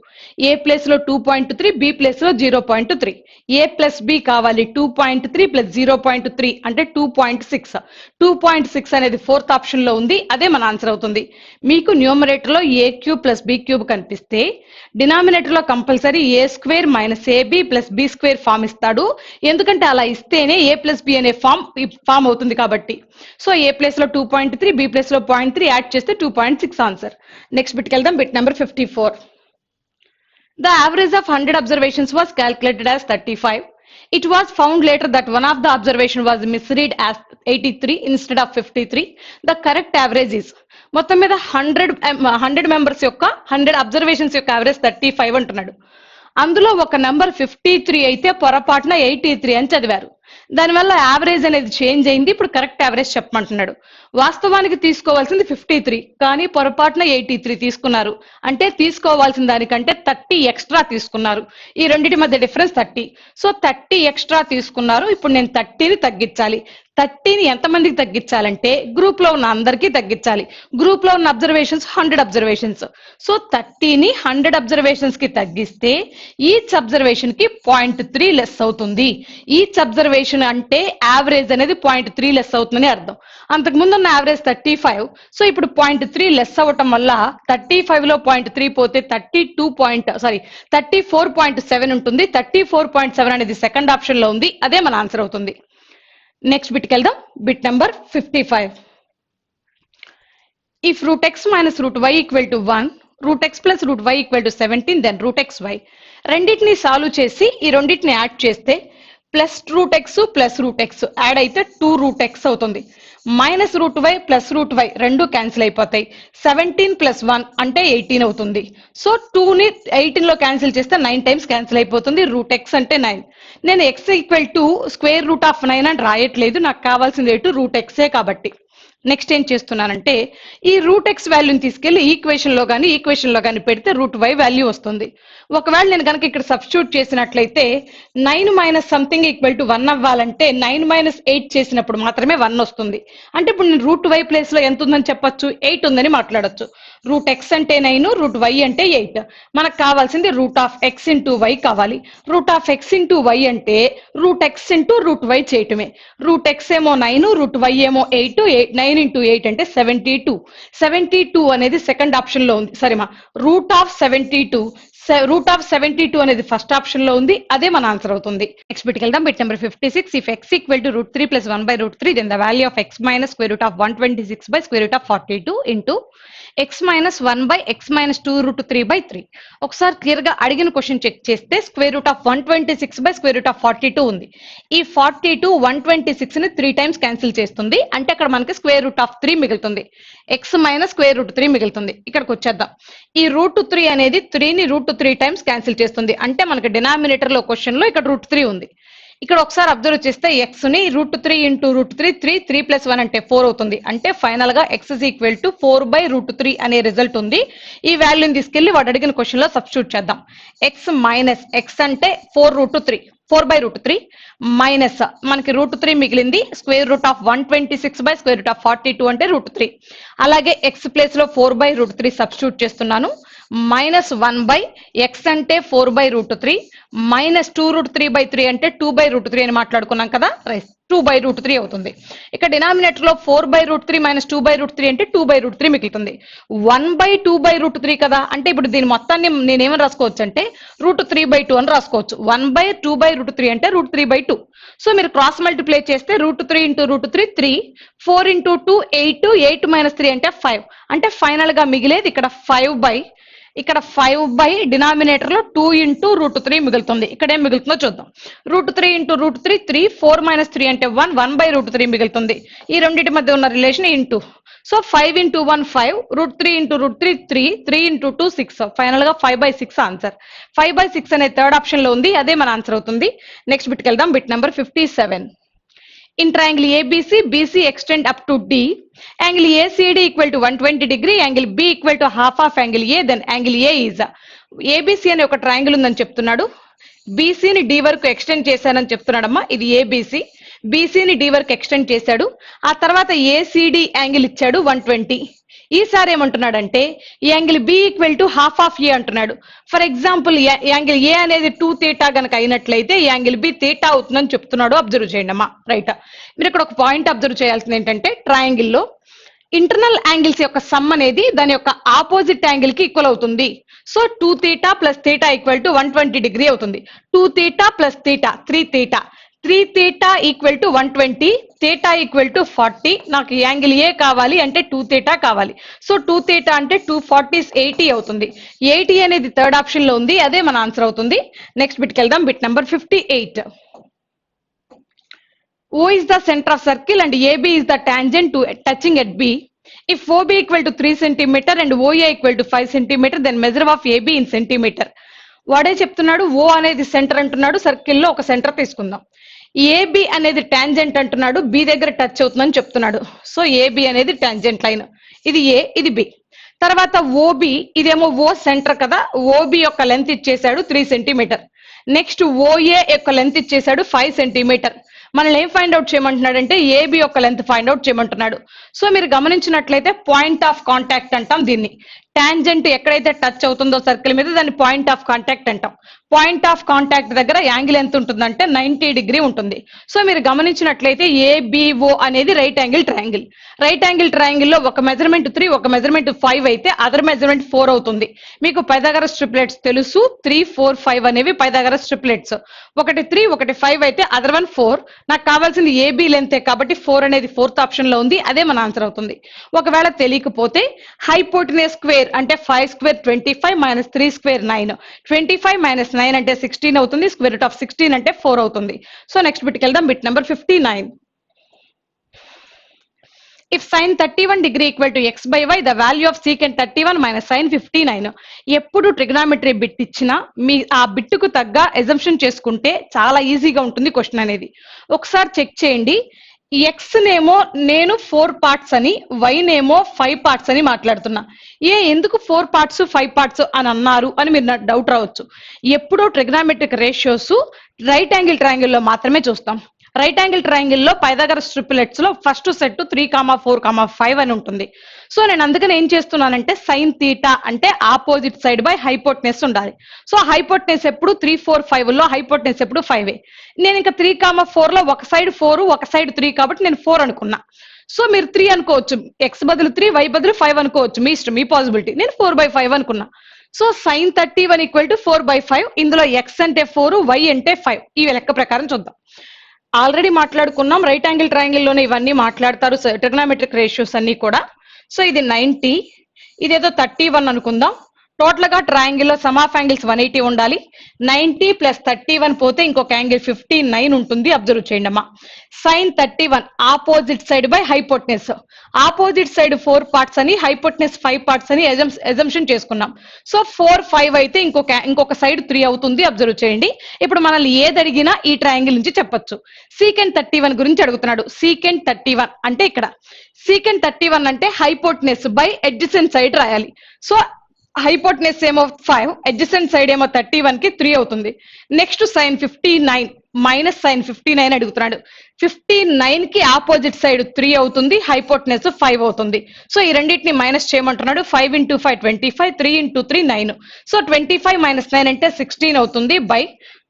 [SPEAKER 1] ఏ ప్లేస్ లో 2.3, బి ప్లేస్ లో 0.3. ఏ ప్లస్ బి కావాలి 2.3 ప్లస్ 0.3 అంటే 2.6. 2.6 అనేది ఫోర్త్ ఆప్షన్ లో ఉంది, అదే మన ఆన్సర్ అవుతుంది. మీకు న్యూమరేటర్ లో A cube plus B cube కనిపిస్తే డినామినేటర్ లో compulsory A square minus AB plus B square form ఇస్తాడు. ఎందుకంటే అలా ఇస్తేనే ఏ ప్లస్ బి అనే ఫామ్ అవుతుంది కాబట్టి. సో ఏ ప్లేస్ లో 2.3, బి ప్లేస్ లో 0.3 యాడ్ చేస్తే 2.6 ఆన్సర్. నెక్స్ట్ బిట్కి వెళ్దాం. Bit number 54. The average of 100 observations was calculated as 35. It was found later that one of the observation was misread as 83 instead of 53. The correct average is. మొత్తం మీద 100 members యొక్క 100 observations యొక్క average 35 అంటున్నాడు. అందులో ఒక number 53 అయితే పొరపాటున 83 అని చదివారు. దానివల్ల యావరేజ్ అనేది చేంజ్ అయింది. ఇప్పుడు కరెక్ట్ యావరేజ్ చెప్పమంటున్నాడు. వాస్తవానికి తీసుకోవాల్సింది 53, కానీ పొరపాటున 83 తీసుకున్నారు. అంటే తీసుకోవాల్సిన దానికంటే 30 ఎక్స్ట్రా తీసుకున్నారు. ఈ రెండింటి మధ్య డిఫరెన్స్ 30. సో 30 ఎక్స్ట్రా తీసుకున్నారు. ఇప్పుడు నేను 30ని తగ్గించాలి. 30ని ఎంతమందికి తగ్గించాలంటే గ్రూప్ లో ఉన్న అందరికీ తగ్గించాలి. గ్రూప్ లో ఉన్న అబ్జర్వేషన్స్ 100 అబ్జర్వేషన్స్. సో 30ని 100 అబ్జర్వేషన్స్ కి తగ్గిస్తే ఈచ్ అబ్జర్వేషన్ కి 0.3 లెస్ అవుతుంది. ఈచ్ అబ్జర్వేషన్ అంటే యావరేజ్ అనేది 0.3 లెస్ అవుతుందని అర్థం. అంతకు ముందు ఉన్న యావరేజ్ 35. సో ఇప్పుడు 0.3 లెస్ అవ్వటం వల్ల 35 లో 0.3 పోతే 34.7 ఉంటుంది. 34.7 అనేది సెకండ్ ఆప్షన్ లో ఉంది, అదే మన ఆన్సర్ అవుతుంది. నెక్స్ట్ బిట్కి వెళ్దాం. Bit number 55. If root X minus root Y equal to 1, root X plus root Y equal to 17, then root X Y. రెండింటిని సాల్వ్ చేసి ఈ రెండింటిని యాడ్ చేస్తే plus root X plus root X add అయితే 2 root X అవుతుంది. Minus root Y plus root Y రెండు cancel అయిపోతాయి. 17 plus 1 అంటే 18 అవుతుంది. సో 2ని 18 లో క్యాన్సిల్ చేస్తే 9 టైమ్స్ క్యాన్సిల్ అయిపోతుంది. రూట్ ఎక్స్ అంటే 9. నేను X equal to square root of 9 అని రాయట్లేదు, నాకు కావాల్సింది ఎటు రూట్ ఎక్సే కాబట్టి. నెక్స్ట్ ఏం చేస్తున్నానంటే ఈ రూట్ ఎక్స్ వాల్యూని తీసుకెళ్లి ఈక్వేషన్ లో కానీ పెడితే రూట్ వై వాల్యూ వస్తుంది. ఒకవేళ నేను కనుక ఇక్కడ సబ్స్టిట్యూట్ చేసినట్లయితే 9 మైనస్ సంథింగ్ ఈక్వల్ టు 1 అవ్వాలంటే 9 మైనస్ 8 చేసినప్పుడు మాత్రమే 1 వస్తుంది. అంటే ఇప్పుడు నేను రూట్ వై ప్లేస్ లో ఎంత ఉందని చెప్పొచ్చు, 8 ఉందని మాట్లాడొచ్చు. రూట్ ఎక్స్ అంటే 9, రూట్ వై అంటే 8. మనకు కావాల్సింది root of X into Y కావాలి. Root of X into Y అంటే root X into root Y చేయటమే. రూట్ ఎక్స్ ఏమో 9, రూట్ వై ఏమో 8. 9 ఇంటూ 8 అంటే 72. 72 అనేది సెకండ్ ఆప్షన్ లో ఉంది. సరేమా, రూట్ ఆఫ్ 72 అనేది ఫస్ట్ ఆప్షన్ లో ఉంది, అదే మన ఆన్సర్ అవుతుంది. నెక్స్ట్ బిట్కి వెళ్దాం. Bit number 56. If X equal to root 3 plus 1/√3, then the value of X minus square root of 126/42 into X minus 1/(x-2√3/3). ఒకసారి క్లియర్ గా అడిగిన క్వశ్చన్ చెక్ చేస్తే స్క్వేర్ రూట్ ఆఫ్ 126/(42) ఉంది. ఈ 42 126 ని 3 టైమ్స్ క్యాన్సిల్ చేస్తుంది, అంటే అక్కడ మనకి స్క్వేర్ రూట్ ఆఫ్ 3 మిగులుతుంది. ఎక్స్ మైనస్ స్క్వేర్ రూట్ 3 మిగులుతుంది. ఇక్కడికి వచ్చేద్దాం. ఈ రూట్ 3 అనేది 3ని రూట్ 3 టైమ్స్ క్యాన్సిల్ చేస్తుంది, అంటే మనకి డినామినేటర్ లో క్వశ్చన్ లో ఇక్కడ రూట్ 3 ఉంది. ఇక్కడ ఒకసారి అబ్జర్వ్ చేస్తే ఎక్స్ ని రూట్ 3 ఇంటూ రూట్ 3 ప్లస్ 1 అంటే 4 అవుతుంది. అంటే ఫైనల్ గా ఎక్స్ ఇస్ ఈక్వల్ టు 4/√3 అనే రిజల్ట్ ఉంది. ఈ వాల్యూని తీసుకెళ్లి వాడు అడిగిన క్వశ్చన్ లో సబ్స్టిట్యూట్ చేద్దాం. ఎక్స్ మైనస్ ఎక్స్ అంటే 4/√3 మైనస్ మనకి రూట్ 3 మిగిలింది. స్క్వేర్ రూట్ ఆఫ్ 126/(42) అంటే రూట్ 3. అలాగే ఎక్స్ ప్లేస్ లో 4/√3 సబ్స్టిట్యూట్ చేస్తున్నాను. మైనస్ 1/x అంటే 4/√3 మైనస్ 2√3/3 అంటే 2/√3 అని మాట్లాడుకున్నాం కదా, 2/√3 అవుతుంది. ఇక్కడ డినామినేటర్ లో 4/√3 మైనస్ 2/√3 అంటే 2/√3 మిగులుతుంది. 1/2/√3 కదా, అంటే ఇప్పుడు దీని మొత్తాన్ని నేనేమని రాసుకోవచ్చు అంటే √3/2 అని రాసుకోవచ్చు. 1/2/√3 అంటే √3/2. సో మీరు క్రాస్ మల్టిప్లై చేస్తే √3 ఇంటూ √3 3, 4 ఇంటూ 2 8 మైనస్ 3 అంటే 5. అంటే ఫైనల్ గా మిగిలేది ఇక్కడ 5 డినామినేటర్ లో 2 ఇంటూ √3 మిగులుతుంది. ఇక్కడ ఏం మిగులుతుందో చూద్దాం. √3 ఇంటూ √3 3, 4 మైనస్ 3 అంటే 1/√3 మిగులుతుంది. ఈ రెండింటి మధ్య ఉన్న relation into. So 5 into 1 5, √3 into √3 3 into 2 6. Final గా 5/6 ఆన్సర్. 5/6 అనే థర్డ్ ఆప్షన్ లో ఉంది, అదే మన ఆన్సర్ అవుతుంది. నెక్స్ట్ బిట్కి వెళ్దాం. Bit number 57. In triangle ABC, BC extend up to D. Angle ACD equal to 120 degree. Angle B equal to half of angle A. Then angle A is ABC అనే ఒక triangle ఉందని చెప్తున్నాడు. BC ని D వరకు extend చేశానని చెప్తున్నాడమ్మా. ఇది ABC. BC ని D వరకు ఎక్స్టెండ్ చేశాడు. ఆ తర్వాత ACD యాంగిల్ ఇచ్చాడు 120. ఈసారి ఏమంటున్నాడంటే angle B equal to half of A అంటున్నాడు. ఫర్ ఎగ్జాంపుల్ యాంగిల్ ఏ అనేది 2 θ గనక అయినట్లయితే యాంగిల్ బి θ అవుతుందని చెప్తున్నాడు. అబ్జర్వ్ చేయండి అమ్మా. రైట్, మీరు ఇక్కడ ఒక పాయింట్ అబ్జర్వ్ చేయాల్సింది ఏంటంటే ట్రయాంగిల్ లో ఇంటర్నల్ యాంగిల్స్ యొక్క సమ్ అనేది దాని యొక్క ఆపోజిట్ యాంగిల్ కి ఈక్వల్ అవుతుంది. So 2 θ plus θ equal to 120 degree అవుతుంది. 2 θ plus θ 3 θ, 3 θ equal to 120, θ equal to 40. నాకు యాంగిల్ ఏ కావాలి అంటే 2 θ కావాలి. సో 2 θ అంటే 240 80 అవుతుంది. 80 అనేది థర్డ్ ఆప్షన్ లో ఉంది, అదే మన ఆన్సర్ అవుతుంది. నెక్స్ట్ బిట్కి వెళ్దాం. Bit number 58. O is the center of circle and AB is the tangent to touching at B. If OB equal to 3 cm and OA equal to 5 cm, then measure of AB in centimeter. వాడే చెప్తున్నాడు O అనేది centre అంటున్నాడు, circle లో ఒక centre తీసుకుందాం. AB అనేది tangent అంటున్నాడు, B దగ్గర టచ్ అవుతుందని చెప్తున్నాడు. సో AB అనేది టాంజెంట్ లైన్, ఇది A ఇది B. తర్వాత OB ఇదేమో O సెంటర్ కదా, OB యొక్క లెంత్ ఇచ్చేసాడు 3 సెంటీమీటర్. నెక్స్ట్ OA యొక్క లెంత్ ఇచ్చేసాడు 5 సెంటీమీటర్. మనల్ని ఏం ఫైండ్ అవుట్ చేయమంటున్నాడంటే ఏబి యొక్క లెంత్ ఫైండ్ అవుట్ చేయమంటున్నాడు. సో మీరు గమనించినట్లయితే పాయింట్ ఆఫ్ కాంటాక్ట్ అంటాం దీన్ని. టాంజెంట్ ఎక్కడైతే టచ్ అవుతుందో సర్కిల్ మీద దాన్ని పాయింట్ ఆఫ్ కాంటాక్ట్ అంటాం. పాయింట్ ఆఫ్ కాంటాక్ట్ దగ్గర యాంగిల్ ఎంత ఉంటుందంటే 90 డిగ్రీ ఉంటుంది. సో మీరు గమనించినట్లయితే ఏబిఓ అనేది right angle triangle. Right angle triangle లో ఒక మెజర్మెంట్ 3 ఒక మెజర్మెంట్ 5 అయితే అదర్ మెజర్మెంట్ 4 అవుతుంది. మీకు పైథాగరస్ ట్రిప్లెట్స్ తెలుసు, 3 4 5 అనేవి పైథాగరస్ ట్రిప్లెట్స్. ఒకటి 3 ఒకటి 5 అయితే అదర్ వన్ 4. నాకు కావాల్సింది ఏబి లెంతే కాబట్టి 4 అనేది ఫోర్త్ ఆప్షన్ లో ఉంది, అదే మన ఆన్సర్ అవుతుంది. ఒకవేళ తెలియకపోతే హైపోటెన్యూస్ స్క్వేర్ అంటే 5 స్క్వేర్ 25 మైనస్ 3 స్క్వేర్ 9, 25 మైనస్ 9 అంటే 16 అవుతుంది, స్క్వేర్ రూట్ ఆఫ్ 16 అంటే 4 అవుతుంది. సో నెక్స్ట్ బిట్కి వెళ్దాం. Bit number 59. If sin 31 degree equal to x by y, the value of secant 31 minus sin 59. ఎప్పుడు ట్రిగ్నామెట్రీ బిట్ ఇచ్చినా మీ ఆ బిట్టుకు తగ్గ ఎజంప్షన్ చేసుకుంటే చాలా ఈజీగా ఉంటుంది క్వశ్చన్ అనేది. ఒకసారి చెక్ చేయండి. ఎక్స్ నేమో నేను 4 పార్ట్స్ అని, వై నేమో 5 పార్ట్స్ అని మాట్లాడుతున్నా. ఎందుకు 4 పార్ట్స్ 5 పార్ట్స్ అని అన్నారు అని మీరు డౌట్ రావచ్చు. ఎప్పుడో trigonometric ratios right angle triangle లో మాత్రమే చూస్తాం. రైట్ యాంగిల్ ట్రయాంగిల్ లో పైథాగరస్ ట్రిప్లెట్స్ లో ఫస్ట్ సెట్ 3, 4, 5 అని ఉంటుంది. సో నేను అందుకని ఏం చేస్తున్నానంటే సైన్ థీటా అంటే ఆపోజిట్ సైడ్ బై హైపోటెనస్ ఉండాలి. సో హైపోటెనస్ ఎప్పుడు 3, 4, 5 లో హైపోటెనస్ ఎప్పుడు 5. నేను ఇంకా 3, 4 లో ఒక సైడ్ 4 ఒక సైడ్ 3 కాబట్టి నేను 4 అనుకున్నా. సో మీరు 3 అనుకోవచ్చు, ఎక్స్ బదులు 3 వై బదులు 5 అనుకోవచ్చు, మీ ఇష్టం, మీ పాసిబిలిటీ. నేను 4/5 అనుకున్నా. So sine 31 equal to 4/5. ఇందులో ఎక్స్ అంటే 4, వై అంటే 5. ఈ లెక్క ప్రకారం చూద్దాం. ఆల్రెడీ మాట్లాడుకున్నాం, రైట్ యాంగిల్ ట్రయాంగిల్ లోనే ఇవన్నీ మాట్లాడతారు, ట్రిగ్నామెట్రిక్ రేషియోస్ అన్ని కూడా. సో ఇది 90, ఇదేదో 31 అనుకుందాం. టోటల్ గా ట్రయాంగిల్ లో సమ్ ఆఫ్ యాంగిల్స్ 180 ఉండాలి. 90 ప్లస్ 31 పోతే ఇంకొక యాంగిల్ 59 ఉంటుంది. అబ్జర్వ్ చేయండి అమ్మా. Sine 31 opposite side by hypotenuse. Opposite side 4 parts అని, హైపోటెనస్ 5 పార్ట్స్ అని ఎజంప్షన్ చేసుకున్నాం. సో 4, 5 అయితే ఇంకొక సైడ్ 3 అవుతుంది. అబ్జర్వ్ చేయండి. ఇప్పుడు మనల్ని ఏది అడిగినా ఈ ట్రయాంగిల్ నుంచి చెప్పొచ్చు. సీకెంట్ 31 గురించి అడుగుతున్నాడు. సీకెంట్ 31 అంటే ఇక్కడ సీకెంట్ 31 అంటే హైపోటెనస్ బై అడ్జసెంట్ సైడ్ రాయాలి. సో హైపోటెనస్ ఏమో 5, అడ్జసెంట్ సైడ్ ఏమో 31 కి 3 అవుతుంది. నెక్స్ట్ సైన్ 59 మైనస్ సైన్ 59 అడుగుతున్నాడు. 59 కి ఆపోజిట్ సైడ్ 3 అవుతుంది, హైపోటెనస్ 5 అవుతుంది. సో ఈ రెండింటిని మైనస్ చేయమంటున్నాడు. 5 into 5 25, 3 into 3 9. సో 25 మైనస్ 9 అంటే 16 అవుతుంది బై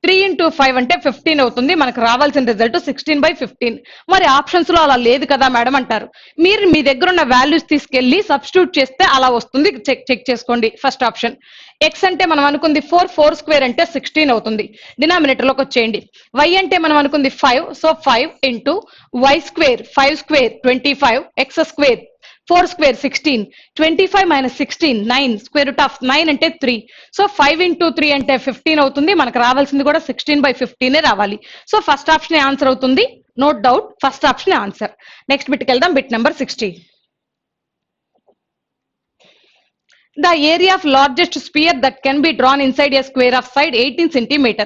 [SPEAKER 1] 3 into 5 అంటే 15 అవుతుంది. మనకు రావాల్సిన రిజల్ట్ 16/15. మరి ఆప్షన్స్ లో అలా లేదు కదా మేడం అంటారు. మీరు మీ దగ్గర ఉన్న వాల్యూస్ తీసుకెళ్లి సబ్స్టిట్యూట్ చేస్తే అలా వస్తుంది. చెక్ చేసుకోండి. ఫస్ట్ ఆప్షన్ ఎక్స్ అంటే మనం అనుకుంది 4 స్క్వేర్ అంటే 16 అవుతుంది. డినామినేటర్ లోకి వచ్చేయండి. వై అంటే మనం అనుకుంది 5, so 5 into Y square 5 square 25, X square 4 square 16, 25 minus 16 9, square root of 9 అంటే 3. సో 5 into 3 అంటే 15 అవుతుంది. మనకు రావాల్సింది కూడా 16/15 రావాలి. సో ఫస్ట్ ఆప్షన్ ఆన్సర్ అవుతుంది. No doubt, first option answer. Next బిట్కి వెళ్దాం. Bit number 60. The area of largest sphere that can be drawn inside a square of side 18 centimeter.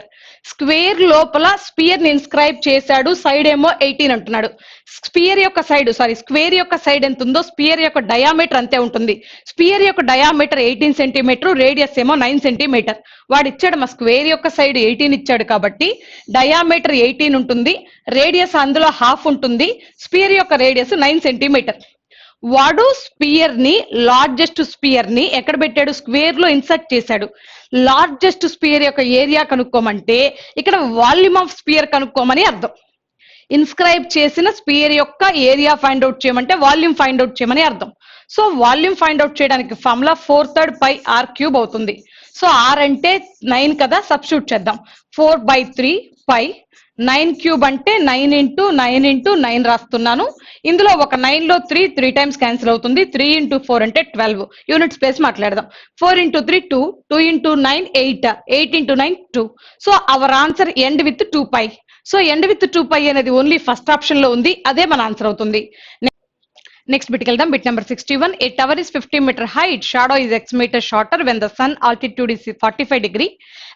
[SPEAKER 1] Square లోపల స్పియర్ ని ఇన్స్క్రైబ్ చేశాడు, సైడ్ ఏమో 18 అంటున్నాడు. Square యొక్క side ఎంత ఉందో స్పియర్ యొక్క డయామీటర్ అంతే ఉంటుంది. స్పియర్ యొక్క డయామీటర్ 18 సెంటీమీటర్, రేడియస్ ఏమో 9 సెంటీమీటర్. వాడు ఇచ్చాడు మా స్క్వేర్ యొక్క సైడ్ 18 ఇచ్చాడు కాబట్టి డయామీటర్ 18 ఉంటుంది, రేడియస్ అందులో హాఫ్ ఉంటుంది, స్పియర్ యొక్క రేడియస్ 9 సెంటీమీటర్. వాడు స్పియర్ ని లార్జెస్ట్ స్పియర్ ని ఎక్కడ పెట్టాడు, స్క్వేర్ లో ఇన్సర్ట్ చేశాడు. లార్జెస్ట్ స్పియర్ యొక్క ఏరియా కనుక్కోమంటే ఇక్కడ వాల్యూమ్ ఆఫ్ స్పియర్ కనుక్కోమని అర్థం. ఇన్స్క్రైబ్ చేసిన స్పియర్ యొక్క ఏరియా ఫైండ్ అవుట్ చేయమంటే వాల్యూమ్ ఫైండ్ అవుట్ చేయమని అర్థం. సో వాల్యూమ్ ఫైండ్ అవుట్ చేయడానికి ఫార్ములా 4/3 పై ఆర్ క్యూబ్ అవుతుంది. సో ఆర్ అంటే 9 కదా, సబ్స్టిట్యూట్ చేద్దాం. 4/3 పై 9 క్యూబ్ అంటే 9 ఇంటూ 9 ఇంటూ 9 రాస్తున్నాను. ఇందులో ఒక 9 లో 3 టైమ్స్ క్యాన్సిల్ అవుతుంది. 3 ఇంటూ 4 అంటే 12. యూనిట్ స్పేస్ మాట్లాడదాం. 4 into 3 2, 2 into 9 8, 8 into 9 2. So our answer end with 2π. So end with 2π అనేది ఓన్లీ ఫస్ట్ ఆప్షన్ లో ఉంది, అదే మన ఆన్సర్ అవుతుంది. నెక్స్ట్ బిట్కి వెళ్దాం. Bit number 61. A tower is 50 meter high, its shadow is x meter shorter when the sun altitude is 45 degree,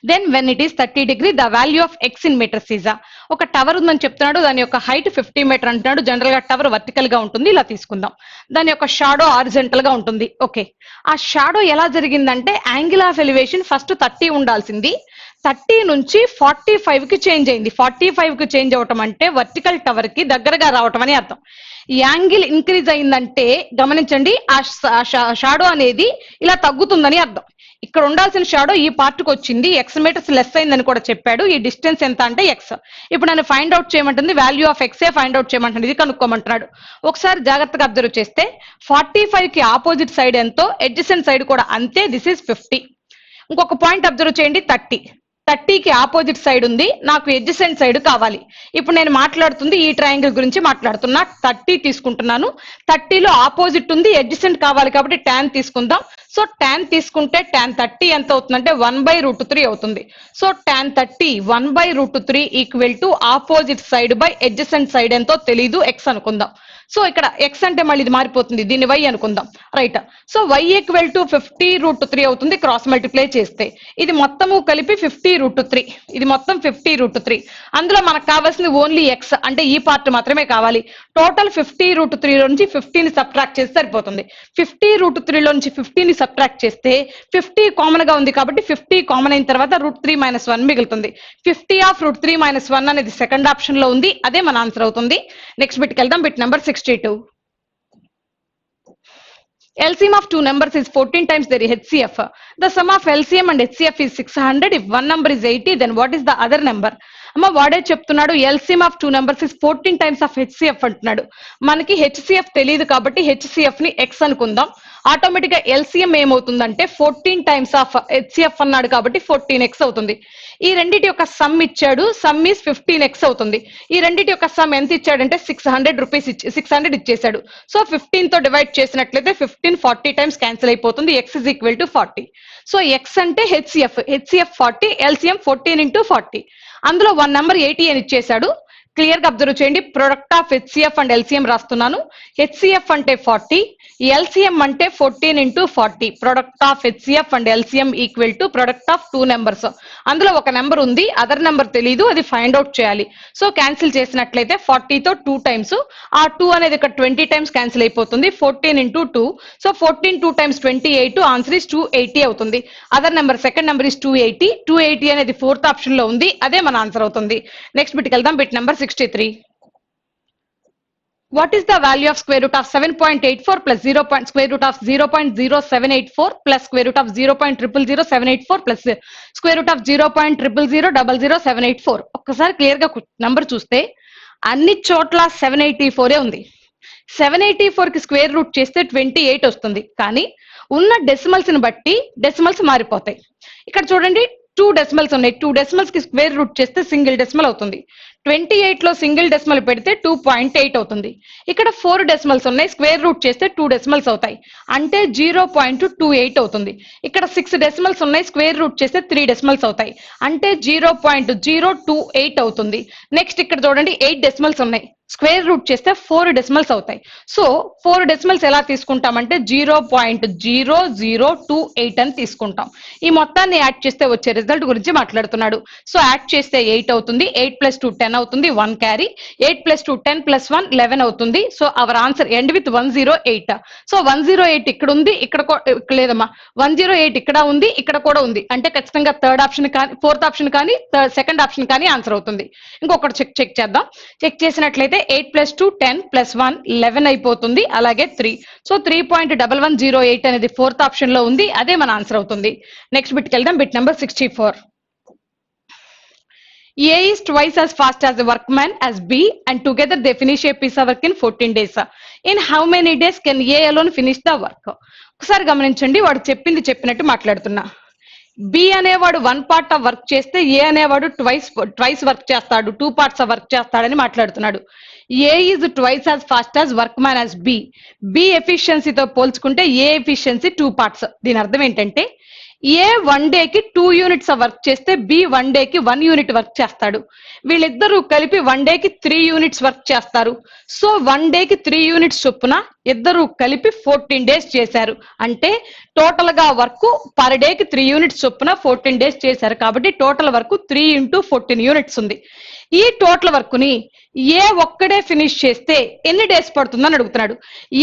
[SPEAKER 1] then when it is 30 degree the value of x in meters is. ఒక tower ఉందని చెప్తున్నాడు, దాని యొక్క height 50 metre అంటున్నాడు. General గా tower vertical గా ఉంటుంది, ఇలా తీసుకుందాం. దాని యొక్క షాడో హారిజంటల్ గా ఉంటుంది. ఓకే, ఆ షాడో ఎలా జరిగిందంటే యాంగిల్ ఆఫ్ ఎలివేషన్ ఫస్ట్ 30 ఉండాల్సింది, 30 నుంచి 45 కి చేంజ్ అయింది. 45 కి చేంజ్ అవటం అంటే వర్టికల్ టవర్ కి దగ్గరగా రావటం అని అర్థం. యాంగిల్ ఇంక్రీజ్ అయిందంటే గమనించండి, ఆ షాడో అనేది ఇలా తగ్గుతుందని అర్థం. ఇక్కడ ఉండాల్సిన షాడో ఈ పార్ట్ కి వచ్చింది, ఎక్స్ మీటర్స్ లెస్ అయిందని కూడా చెప్పాడు. ఈ డిస్టెన్స్ ఎంత అంటే ఎక్స్. ఇప్పుడు నన్ను ఫైండ్ అవుట్ చేయమంటుంది, వాల్యూ ఆఫ్ ఎక్సే ఫైండ్ అవుట్ చేయమంటుంది, ఇది కనుక్కోమంటున్నాడు. ఒకసారి జాగ్రత్తగా అబ్జర్వ్ చేస్తే 45 కి ఆపోజిట్ సైడ్ ఎంతో, అడ్జసెంట్ సైడ్ కూడా అంతే, దిస్ ఈస్ 50. ఇంకొక పాయింట్ అబ్జర్వ్ చేయండి, 30కి ఆపోజిట్ సైడ్ ఉంది, నాకు అడ్జసెంట్ సైడ్ కావాలి. ఇప్పుడు నేను మాట్లాడుతుంది ఈ ట్రయాంగిల్ గురించి మాట్లాడుతున్నా. 30 తీసుకుంటున్నాను, 30లో ఆపోజిట్ ఉంది, అడ్జసెంట్ కావాలి కాబట్టి tan తీసుకుందాం. సో tan తీసుకుంటే tan 30 ఎంత అవుతుందంటే 1/√3 అవుతుంది. So tan 30 1/√3 equal to opposite side by adjacent side ఎంతో తెలీదు, x అనుకుందాం. సో ఇక్కడ x అంటే మళ్ళీ ఇది మారిపోతుంది, దీన్ని y అనుకుందాం, right. So y equal to 50√3 అవుతుంది క్రాస్ మల్టిప్లై చేస్తే. ఇది మొత్తము కలిపి 50√3, ఇది మొత్తం 50√3. అందులో మనకు కావాల్సింది ఓన్లీ x అంటే ఈ పార్ట్ మాత్రమే కావాలి. టోటల్ 50√3 లో నుంచి 50ని సబ్ట్రాక్ట్ చేస్తే సరిపోతుంది. 50√3 లో నుంచి 50ని సబ్ట్రాక్ట్ చేస్తే 50 కామన్ గా ఉంది కాబట్టి 50 కామన్ అయిన తర్వాత √3 - 1 మిగులుతుంది. 50 ఆఫ్ √3 - 1 అనేది సెకండ్ ఆప్షన్ లో ఉంది, అదే మన ఆన్సర్ అవుతుంది. నెక్స్ట్ బిట్కి వెళ్దాం. Bit number 62. LCM of two numbers is 14 times their HCF. The sum of LCM and HCF is 600. If one number is 80, then what is the other number? అమ్మ వాడే చెప్తున్నాడు LCM of two numbers is 14 times of HCF అంటున్నాడు. మనకి HCF తెలియదు కాబట్టి HCF ని x అనుకుందాం. Automatic గా LCM ఏమవుతుందంటే 14 టైమ్స్ ఆఫ్ HCF అన్నాడు కాబట్టి 14x అవుతుంది. ఈ రెండిటి యొక్క సమ్ ఇచ్చాడు, సమ్ ఈస్ 15x అవుతుంది. ఈ రెండిటి యొక్క సమ్ ఎంత ఇచ్చాడంటే 600 రూపీస్ 600 ఇచ్చేసాడు. సో 15 తో డివైడ్ చేసినట్లయితే 15 40 టైమ్స్ క్యాన్సిల్ అయిపోతుంది, x is equal to 40. So x అంటే HCF 40, LCM 14 into 40. అందులో వన్ నెంబర్ 80 అని ఇచ్చేసాడు. క్లియర్ గా అబ్జర్వ్ చేయండి, product of HCF and LCM రాస్తున్నాను. HCF అంటే 40, LCM అంటే 14 into 40. Product of HCF and LCM equal to product of two numbers. అందులో ఒక నెంబర్ ఉంది, అదర్ నెంబర్ తెలియదు, అది ఫైండ్ అవుట్ చేయాలి. సో క్యాన్సిల్ చేసినట్లయితే 40 తో 2 టైమ్స్, ఆ 2 అనేది ఇక్కడ 20 టైమ్స్ క్యాన్సిల్ అయిపోతుంది. 14 into 2, so 14 2 times 28, answer is 280 అవుతుంది. Other number second number is 280. 280 అనేది ఫోర్త్ ఆప్షన్ లో ఉంది, అదే మన ఆన్సర్ అవుతుంది. నెక్స్ట్ బిట్కి వెళ్దాం. Bit number 63. What is the value of square root of 7.84 plus square root of 0.0784 plus square root of 0.00784 plus square root of 0.0000784? ఒక్కసారి clear గా నంబర్ చూస్తే అన్ని చోట్ల 784 ఉంది. 784 కి స్క్వేర్ రూట్ చేస్తే 28 వస్తుంది, కానీ ఉన్న డెసిమల్స్ ని బట్టి డెసిమల్స్ మారిపోతాయి. ఇక్కడ చూడండి 2 డెసిమల్స్ ఉన్నాయి, 2 డెసిమల్స్ కి స్క్వేర్ రూట్ చేస్తే సింగిల్ డెసిమల్ అవుతుంది. 28 లో సింగిల్ డెసిమల్ పెడితే 2.8 అవుతుంది. ఇక్కడ 4 డెసిమల్స్ ఉన్నాయి, స్క్వేర్ రూట్ చేస్తే 2 డెసిమల్స్ అవుతాయి, అంటే 0.28 అవుతుంది. ఇక్కడ 6 డెసిమల్స్ ఉన్నాయి, స్క్వేర్ రూట్ చేస్తే 3 డెసిమల్స్ అవుతాయి, అంటే 0.028 అవుతుంది. నెక్స్ట్ ఇక్కడ చూడండి 8 డెసిమల్స్ ఉన్నాయి, స్క్వేర్ రూట్ చేస్తే 4 డెసిమల్స్ అవుతాయి. సో 4 డెసిమల్స్ ఎలా తీసుకుంటామంటే 0.0028 అని తీసుకుంటాం. ఈ మొత్తాన్ని యాడ్ చేస్తే వచ్చే రిజల్ట్ గురించి మాట్లాడుతున్నాడు. సో యాడ్ చేస్తే 8 అవుతుంది, 8 + 2 10 అవుతుంది, 1 క్యారీ. 8 + 2 10 + 1 11 అవుతుంది. So our answer end with 108. So 108 ఇక్కడ ఉంది, ఇక్కడ లేదమ్మా, 108 ఇక్కడ ఉంది, ఇక్కడ కూడా ఉంది. అంటే ఖచ్చితంగా థర్డ్ ఆప్షన్ కానీ, ఫోర్త్ ఆప్షన్ కానీ, సెకండ్ ఆప్షన్ కానీ ఆన్సర్ అవుతుంది. ఇంకొకటి చెక్ చేద్దాం. చెక్ చేసినట్లయితే 8 + 2 10 + 1 11 అయిపోతుంది, అలాగే 3. సో 3.1108 అనేది ఫోర్త్ ఆప్షన్ లో ఉంది, అదే మన ఆన్సర్ అవుతుంది. నెక్స్ట్ బిట్కి వెళ్దాం. Bit number 64. A is twice as fast as a workman as B, and together they finish a piece of work in 14 days. In how many days can A alone finish the work? ఒకసారి గమనించండి, వాడు చెప్పింది చెప్పినట్టు మాట్లాడుతున్నా. B అనేవాడు 1 part of work చేస్తే ఏ అనేవాడు twice work చేస్తాడు, 2 పార్ట్స్ ఆఫ్ వర్క్ చేస్తాడని మాట్లాడుతున్నాడు. A is twice as fast as workman as B. B ఎఫిషియన్సీతో పోల్చుకుంటే ఏ ఎఫిషియన్సీ 2 పార్ట్స్. దీని అర్థం ఏంటంటే ఏ 1 డేకి 2 యూనిట్స్ వర్క్ చేస్తే బి 1 డేకి 1 యూనిట్ వర్క్ చేస్తాడు. వీళ్ళిద్దరూ కలిపి 1 డేకి 3 యూనిట్స్ వర్క్ చేస్తారు. సో 1 డేకి 3 యూనిట్స్ చొప్పున ఇద్దరు కలిపి 14 డేస్ చేశారు. అంటే టోటల్ గా వర్క్ పర్ డేకి 3 యూనిట్స్ చొప్పున 14 డేస్ చేశారు. కాబట్టి టోటల్ వర్క్ 3 × 14 యూనిట్స్ ఉంది. ఈ టోటల్ వర్క్ ని ఏ ఒక్కడే ఫినిష్ చేస్తే ఎన్ని డేస్ పడుతుందని అడుగుతున్నాడు.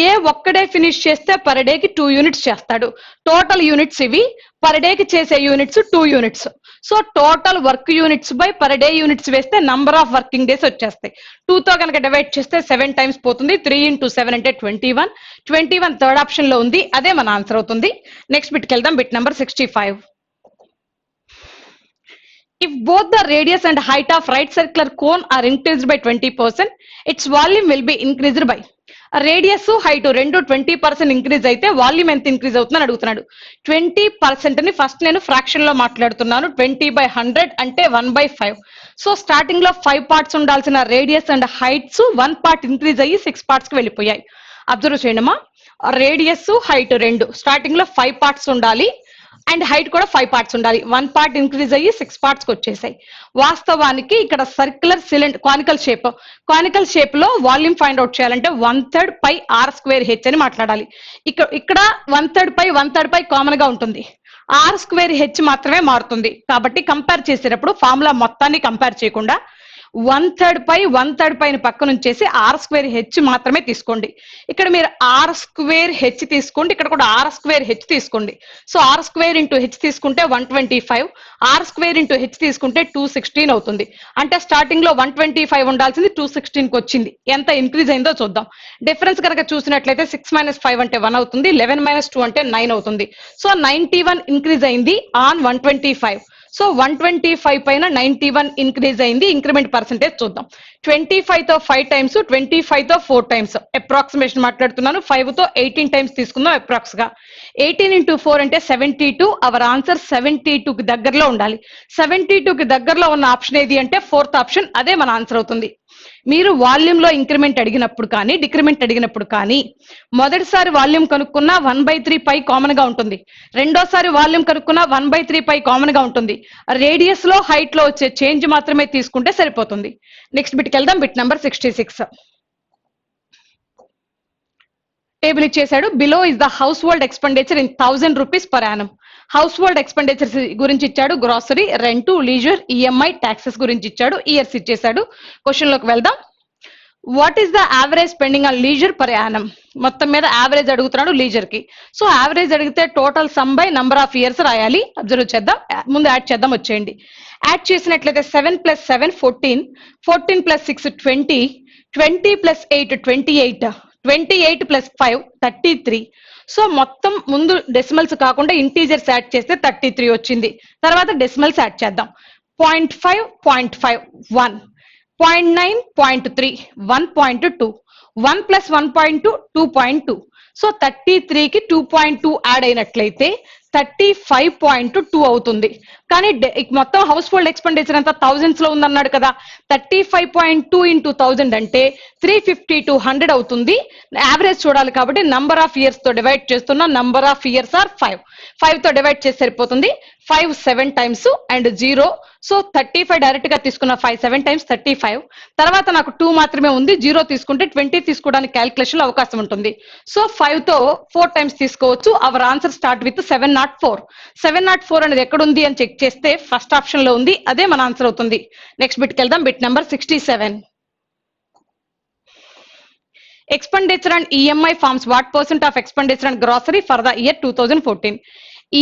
[SPEAKER 1] ఏ ఒక్కడే ఫినిష్ చేస్తే పర్ డేకి 2 యూనిట్స్ చేస్తాడు. టోటల్ యూనిట్స్ ఇవి, పర్ డేకి చేసే units 2 units. So total work units by per day units వేస్తే నంబర్ ఆఫ్ వర్కింగ్ డేస్ వచ్చేస్తాయి. 2తో కనుక డివైడ్ చేస్తే 7 టైమ్స్ పోతుంది. 3 × 7 అంటే 21. 21 థర్డ్ ఆప్షన్ లో ఉంది, అదే మన ఆన్సర్ అవుతుంది. నెక్స్ట్ బిట్కి వెళ్దాం. Bit number 65. If both the radius and height of right circular cone are increased by 20%, its volume will be increased by. Radius height రెండు 20% ఇంక్రీజ్ అయితే వాల్యూమ్ ఎంత ఇంక్రీజ్ అవుతుందని అడుగుతున్నాడు. 20% ని ఫస్ట్ నేను ఫ్రాక్షన్ లో మాట్లాడుతున్నాను. 20/100 అంటే 1/5. సో స్టార్టింగ్ లో 5 పార్ట్స్ ఉండాల్సిన radius and heights 1 part increase అయ్యి 6 పార్ట్స్ కి వెళ్ళిపోయాయి. అబ్జర్వ్ చేయండమ్మా, రేడియస్ హైట్ రెండు స్టార్టింగ్ లో 5 పార్ట్స్ ఉండాలి అండ్ హైట్ కూడా 5 పార్ట్స్ ఉండాలి. 1 పార్ట్ ఇంక్రీజ్ అయ్యి 6 పార్ట్స్ కి వచ్చేసాయి. వాస్తవానికి ఇక్కడ సర్క్యులర్ కానికల్ షేప్ లో వాల్యూమ్ ఫైండ్ అవుట్ చేయాలంటే 1/3 πr²h అని మాట్లాడాలి. ఇక్కడ 1/3 π కామన్ గా ఉంటుంది, r²h మాత్రమే మారుతుంది. కాబట్టి కంపేర్ చేసేటప్పుడు ఫార్ములా మొత్తాన్ని కంపేర్ చేయకుండా 1/3 π పక్కన ఉంచేసి r²h మాత్రమే తీసుకోండి. ఇక్కడ మీరు r²h తీసుకోండి, ఇక్కడ కూడా r²h తీసుకోండి. సో r² × h తీసుకుంటే 125, r² × h తీసుకుంటే 216 అవుతుంది. అంటే స్టార్టింగ్ లో 125 ఉండాల్సింది 216 కి వచ్చింది. ఎంత ఇంక్రీజ్ అయిందో చూద్దాం. డిఫరెన్స్ కనుక చూసినట్లయితే 6 - 5 అంటే 1 అవుతుంది, 11 - 2 అంటే 9 అవుతుంది. సో 91 ఇంక్రీజ్ అయింది ఆన్ 125. సో 125 పైన 91 ఇంక్రీజ్ అయింది. ఇంక్రిమెంట్ పర్సెంటేజ్ చూద్దాం. 25తో 5 టైమ్స్, 25తో 4 టైమ్స్, అప్రాక్సిమేషన్ మాట్లాడుతున్నాను. 5తో 18 టైమ్స్ తీసుకుందాం అప్రాక్స్ గా. 18 × 4 అంటే 72. అవర్ ఆన్సర్ 72 కి దగ్గరలో ఉండాలి. 72 కి దగ్గరలో ఉన్న ఆప్షన్ ఏది అంటే ఫోర్త్ ఆప్షన్, అదే మన ఆన్సర్ అవుతుంది. మీరు వాల్యూమ్ లో ఇంక్రిమెంట్ అడిగినప్పుడు కానీ డిక్రిమెంట్ అడిగినప్పుడు కానీ మొదటిసారి వాల్యూమ్ కనుక్కున్నా 1/3 π కామన్ గా ఉంటుంది, రెండోసారి వాల్యూమ్ కనుక్కున్నా 1/3 π కామన్ గా ఉంటుంది. రేడియస్ లో హైట్ లో వచ్చే చేంజ్ మాత్రమే తీసుకుంటే సరిపోతుంది. నెక్స్ట్ బిట్కి వెళ్దాం. Bit number 66. టేబుల్ ఇచ్చేసాడు. Below is the house hold expenditure in 1000 rupees per annum. House hold expenditures గురించి ఇచ్చాడు. Grocery, rent, leisure, EMI, taxes గురించి ఇచ్చాడు. ఇయర్స్ ఇచ్చేసాడు. క్వశ్చన్ లోకి వెళ్దాం. What is the average spending on leisure per annum? మొత్తం మీద యావరేజ్ అడుగుతున్నాడు లీజర్ కి. సో యావరేజ్ అడిగితే total sum by number of years రాయాలి. అబ్జర్వ్ చేద్దాం. ముందు యాడ్ చేద్దాం, వచ్చేయండి. యాడ్ చేసినట్లయితే 7 + 7 14, 14 + 6 20, 20 + 8 28, 28 + 5 33. సో మొత్తం ముందు డెసిమల్స్ కాకుండా ఇంటీజర్స్ యాడ్ చేస్తే 33 వచ్చింది. తర్వాత డెసిమల్స్ యాడ్ చేద్దాం. 0.5 0.5 1, 0.9 0.3 1.2, 1 + 1.2 2.2. సో 33కి 2.2 యాడ్ అయినట్లయితే 35.2 అవుతుంది. కానీ మొత్తం హౌస్ హోల్డ్ ఎక్స్పెండిచర్ అంతా థౌజండ్స్ లో ఉందన్నాడు కదా. 35.2 × 1000 అంటే 350 to 100 అవుతుంది. యావరేజ్ చూడాలి కాబట్టి నంబర్ ఆఫ్ ఇయర్స్ తో డివైడ్ చేస్తున్నా. Number of years or 5. 5 తో డివైడ్ చేసి సరిపోతుంది. 5 7 టైమ్స్ అండ్ 0. సో 35 డైరెక్ట్ గా తీసుకున్న 5 7 టైమ్స్ 35. తర్వాత నాకు 2 మాత్రమే ఉంది. 0 తీసుకుంటే 20 తీసుకోవడానికి క్యాల్కులేషన్ లో అవకాశం ఉంటుంది. సో 5 తో 4 టైమ్స్ తీసుకోవచ్చు. Our answer start with 704. 704 అనేది ఎక్కడ ఉంది అని చెక్ చెక్ చేస్తే ఫస్ట్ ఆప్షన్ లో ఉంది, అదే మన ఆన్సర్ అవుతుంది. నెక్స్ట్ బిట్కి వెళ్దాం. Bit number 67. Expenditure and EMI forms what percent of expenditure and grocery for the year 2014?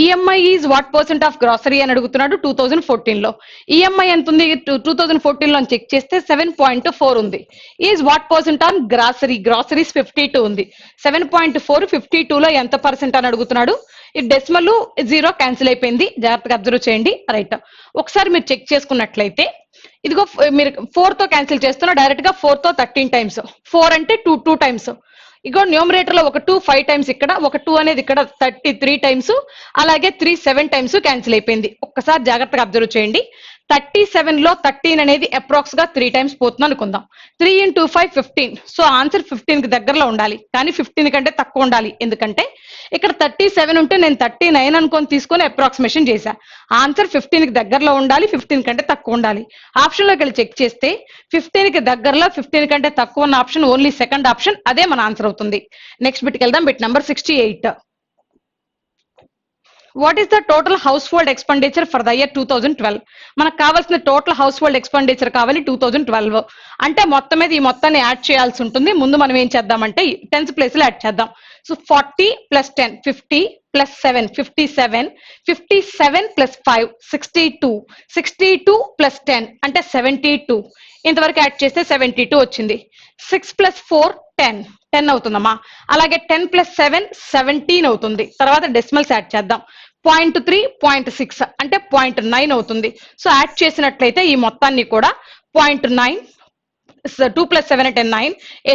[SPEAKER 1] EMI is what percent of grocery అని అడుగుతున్నాడు 2014 లో. EMI ఎంత ఉంది 2014 లో చెక్ చేస్తే 7.4 ఉంది. Is what percent on groceries 52 ఉంది. 7.4 52 లో ఎంత పర్సెంట్ అని అడుగుతున్నాడు. ఈ డెసిమల్ 0 క్యాన్సిల్ అయిపోయింది, జాగ్రత్తగా అబ్జర్వ్ చేయండి. రైట్, ఒకసారి మీరు చెక్ చేసుకున్నట్లయితే ఇదిగో మీరు 4 తో క్యాన్సిల్ చేస్తున్నా, డైరెక్ట్ గా 4 తో 13 టైమ్స్, 4 అంటే 2 టైమ్స్. ఇగో న్యూమరేటర్ లో ఒక 2 5 టైమ్స్, ఇక్కడ ఒక 2 అనేది ఇక్కడ 33 టైమ్స్, అలాగే 3 7 టైమ్స్ క్యాన్సిల్ అయిపోయింది. ఒక్కసారి జాగ్రత్తగా అబ్జర్వ్ చేయండి. 37 లో 13 అనేది అప్రాక్స్ గా 3 టైమ్స్ పోతుంది అనుకుందాం. 3 into 5 15. సో ఆన్సర్ 15 కి దగ్గరలో ఉండాలి, కానీ 15 కంటే తక్కువ ఉండాలి. ఎందుకంటే ఇక్కడ 37 ఉంటే నేను 39 అనుకొని తీసుకొని అప్రాక్సిమేషన్ చేశా. ఆన్సర్ 15 కి దగ్గరలో ఉండాలి, 15 కంటే తక్కువ ఉండాలి. ఆప్షన్ లోకి వెళ్ళి చెక్ చేస్తే 15 కి దగ్గరలో 15 కంటే తక్కువ ఉన్న ఆప్షన్ ఓన్లీ సెకండ్ ఆప్షన్, అదే మన ఆన్సర్ అవుతుంది. నెక్స్ట్ బిట్కి వెళ్దాం. Bit number 68. What is the total house hold expenditure for the year 2012? మనకు కావాల్సిన టోటల్ హౌస్ హోల్డ్ ఎక్స్పెండిచర్ కావాలి 2012. అంటే మొత్తం మీద ఈ మొత్తాన్ని యాడ్ చేయాల్సి ఉంటుంది. ముందు మనం ఏం చేద్దామంటే 10th ప్లేస్ లో యాడ్ చేద్దాం. సో 40 + 10 50 + 7 57 57 + 5 62 62 + 10 అంటే 72. ఇంతవరకు యాడ్ చేస్తే 72 వచ్చింది. 6 + 4 10 అవుతుందమ్మా. అలాగే 10 + 7 17 అవుతుంది. తర్వాత డెసిమల్స్ యాడ్ చేద్దాం. 0.3 0.6 అంటే 0.9 అవుతుంది. సో యాడ్ చేసినట్లయితే ఈ మొత్తాన్ని కూడా 0.9, 2 + 7 అంటే 9,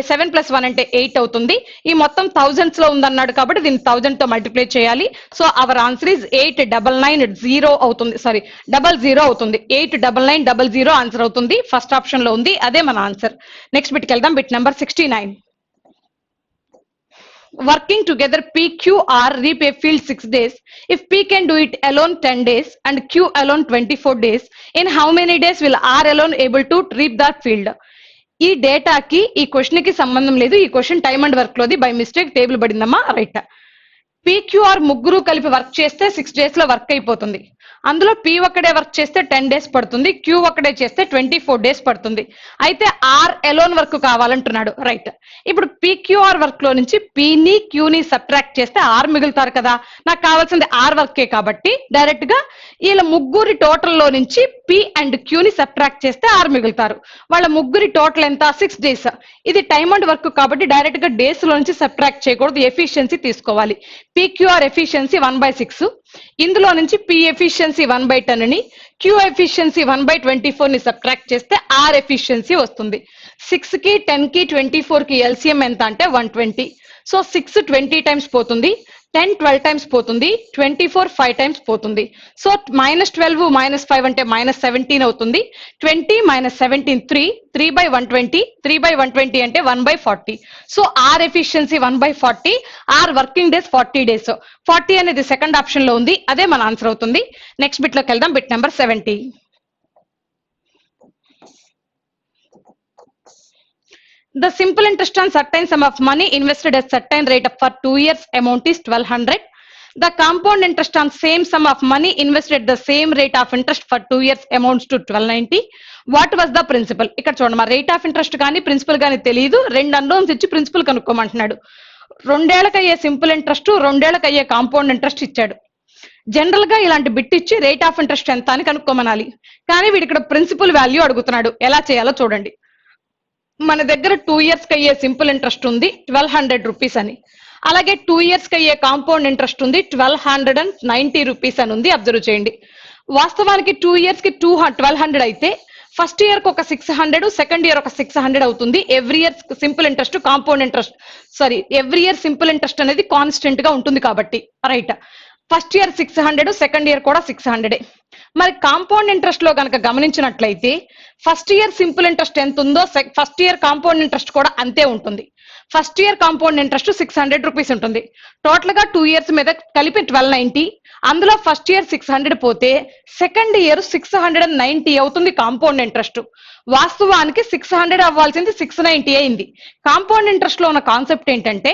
[SPEAKER 1] 7 + 1 అంటే 8 అవుతుంది. ఈ మొత్తం థౌజండ్స్ లో ఉందన్నాడు కాబట్టి దీన్ని 1000 తో మల్టిప్లై చేయాలి. సో అవర్ ఆన్సర్ ఇస్ 8990 అవుతుంది, సారీ 00 అవుతుంది. 8990 ఆన్సర్ అవుతుంది. ఫస్ట్ ఆప్షన్ లో ఉంది, అదే మన ఆన్సర్. నెక్స్ట్ బిట్కి వెళ్దాం. Bit number 69. Working together PQR reap a field 6 days. If P can do it alone 10 days and Q alone 24 days, in how many days will R alone able to reap that field? ఈ డేటాకి ఈ question కి సంబంధం లేదు. ఈ question time and work లోది, by mistake table పడిందమ్మా. Right, PQR ముగ్గురు కలిపి వర్క్ చేస్తే 6 days లో వర్క్ అయిపోతుంది. అందులో P ఒక్కడే వర్క్ చేస్తే 10 days పడుతుంది, Q ఒక్కడే చేస్తే 24 days పడుతుంది. అయితే R ఎలోన్ వర్క్ కావాలంటున్నాడు. రైట్, ఇప్పుడు PQR వర్క్ లో నుంచి Pని Qని సబ్ట్రాక్ట్ చేస్తే R మిగులుతారు కదా. నాకు కావాల్సింది R వర్కే కాబట్టి డైరెక్ట్ గా వీళ్ళ ముగ్గురి టోటల్ లో నుంచి P అండ్ Qని సబ్ట్రాక్ట్ చేస్తే R మిగులుతారు. వాళ్ళ ముగ్గురి టోటల్ ఎంత? 6 days. ఇది టైమ్ అండ్ వర్క్ కాబట్టి డైరెక్ట్ గా డేస్ లో నుంచి సబ్ట్రాక్ట్ చేయకూడదు, ఎఫిషియన్సీ తీసుకోవాలి. PQR ఎఫిషియన్సీ 1/6, ఇందులో నుంచి P ఎఫిషియన్సీ 1/10 ని, Q ఎఫిషియన్సీ 1/24 ని సబ్ట్రాక్ట్ చేస్తే R ఎఫిషియన్సీ వస్తుంది. 6 కి 10 కి 24 కి ఎల్సిఎం ఎంత అంటే 120. సో 6 20 టైమ్స్ పోతుంది, 10 12 టైమ్స్ పోతుంది, 24 5 టైమ్స్ పోతుంది. సో -12 -5 అంటే -17 అవుతుంది. 20 - 17 3/120, 3/120 అంటే 1/40. So R efficiency 1/40, R working days 40 days. 40 అనేది సెకండ్ ఆప్షన్ లో ఉంది, అదే మన ఆన్సర్ అవుతుంది. నెక్స్ట్ బిట్ లోకి వెళ్దాం. Bit number 70. The simple interest on certain sum of money invested at certain rate for 2 years amount is 1200. The compound interest on same sum of money invested at the same rate of interest for 2 years amounts to 1290. What was the principal? ఇక్కడ చూడండి, మా rate of interest కానీ principal కానీ తెలియదు. 2 unknowns ఇచ్చి principal కనుక్కోమంటున్నాడు. 2 ఏళ్లకు అయ్యే simple interest, 2 ఏళ్లకు అయ్యే కాంపౌండ్ ఇంట్రెస్ట్ ఇచ్చాడు. జనరల్ గా ఇలాంటి బిట్ ఇచ్చి రేట్ ఆఫ్ ఇంట్రెస్ట్ ఎంత అని కనుక్కోమనాలి. కానీ వీడు ఇక్కడ ప్రిన్సిపల్ వాల్యూ అడుగుతున్నాడు. ఎలా చేయాలో చూడండి. మన దగ్గర 2 years కి అయ్యే సింపుల్ ఇంట్రెస్ట్ ఉంది 1200 రూపీస్ అని, అలాగే 2 years కి అయ్యే కాంపౌండ్ ఇంట్రెస్ట్ ఉంది 1290 రూపీస్ అని ఉంది. అబ్జర్వ్ చేయండి. వాస్తవానికి 2 years కి 1200 అయితే ఫస్ట్ ఇయర్ కి ఒక 600, సెకండ్ ఇయర్ ఒక 600 అవుతుంది. Every year simple interest compound interest, sorry every year simple interest అనేది కాన్స్టెంట్ గా ఉంటుంది కాబట్టి. Right, first year 600, second year కూడా 600. మరి కాంపౌండ్ ఇంట్రెస్ట్ లో కనుక గమనించినట్లయితే ఫస్ట్ ఇయర్ సింపుల్ ఇంట్రెస్ట్ ఎంత ఉందో ఫస్ట్ ఇయర్ కాంపౌండ్ ఇంట్రెస్ట్ కూడా అంతే ఉంటుంది. First year compound interest 600 rupees ఉంటుంది. టోటల్ గా 2 years మీద కలిపి 1290. అందులో ఫస్ట్ ఇయర్ 600 పోతే సెకండ్ ఇయర్ 690 అవుతుంది కాంపౌండ్ ఇంట్రెస్ట్. వాస్తవానికి 600 అవ్వాల్సింది 690 అయింది. కాంపౌండ్ ఇంట్రెస్ట్ లో ఉన్న కాన్సెప్ట్ ఏంటంటే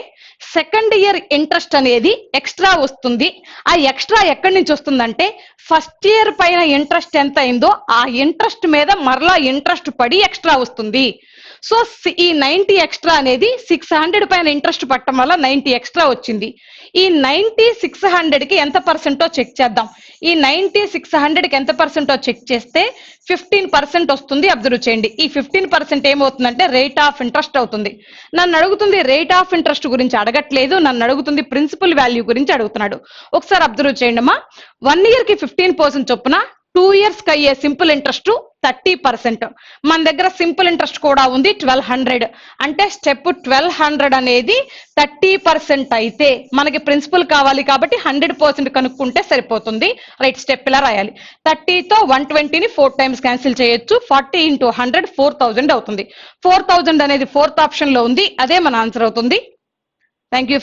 [SPEAKER 1] సెకండ్ ఇయర్ ఇంట్రెస్ట్ అనేది ఎక్స్ట్రా వస్తుంది. ఆ ఎక్స్ట్రా ఎక్కడి నుంచి వస్తుందంటే ఫస్ట్ ఇయర్ పైన ఇంట్రెస్ట్ ఎంత అయిందో ఆ ఇంట్రెస్ట్ మీద మరలా ఇంట్రెస్ట్ పడి ఎక్స్ట్రా వస్తుంది. సో ఈ 90 ఎక్స్ట్రా అనేది 600 పైన ఇంట్రెస్ట్ పట్టడం వల్ల 90 ఎక్స్ట్రా వచ్చింది. ఈ 90 600 కి ఎంత పర్సెంటో చెక్ చేద్దాం. ఈ 90 600 కి ఎంత పర్సెంటో చెక్ చేస్తే 15% వస్తుంది. అబ్జర్వ్ చేయండి. ఈ 15% ఏమవుతుందంటే రేట్ ఆఫ్ ఇంట్రెస్ట్ అవుతుంది. నన్ను అడుగుతుంది రేట్ ఆఫ్ ఇంట్రెస్ట్ గురించి అడగట్లేదు, నన్ను అడుగుతుంది ప్రిన్సిపల్ వాల్యూ గురించి అడుగుతున్నాడు. ఒకసారి అబ్జర్వ్ చేయండి అమ్మా. 1 year కి 15% చొప్పున 2 years కి అయ్యే సింపుల్ ఇంట్రెస్ట్ 30%. మన దగ్గర సింపుల్ ఇంట్రెస్ట్ కూడా ఉంది 1200. అంటే స్టెప్ 1200 అనేది 30% అయితే మనకి ప్రిన్సిపల్ కావాలి కాబట్టి 100% కనుక్కుంటే సరిపోతుంది. రైట్, స్టెప్ ఇలా రాయాలి. 30తో 120ని 4 times క్యాన్సిల్ చేయొచ్చు. 40 into 100 4000 అవుతుంది. 4000 అనేది 4th ఆప్షన్ లో ఉంది. అదే మన ఆన్సర్ అవుతుంది. Thank you.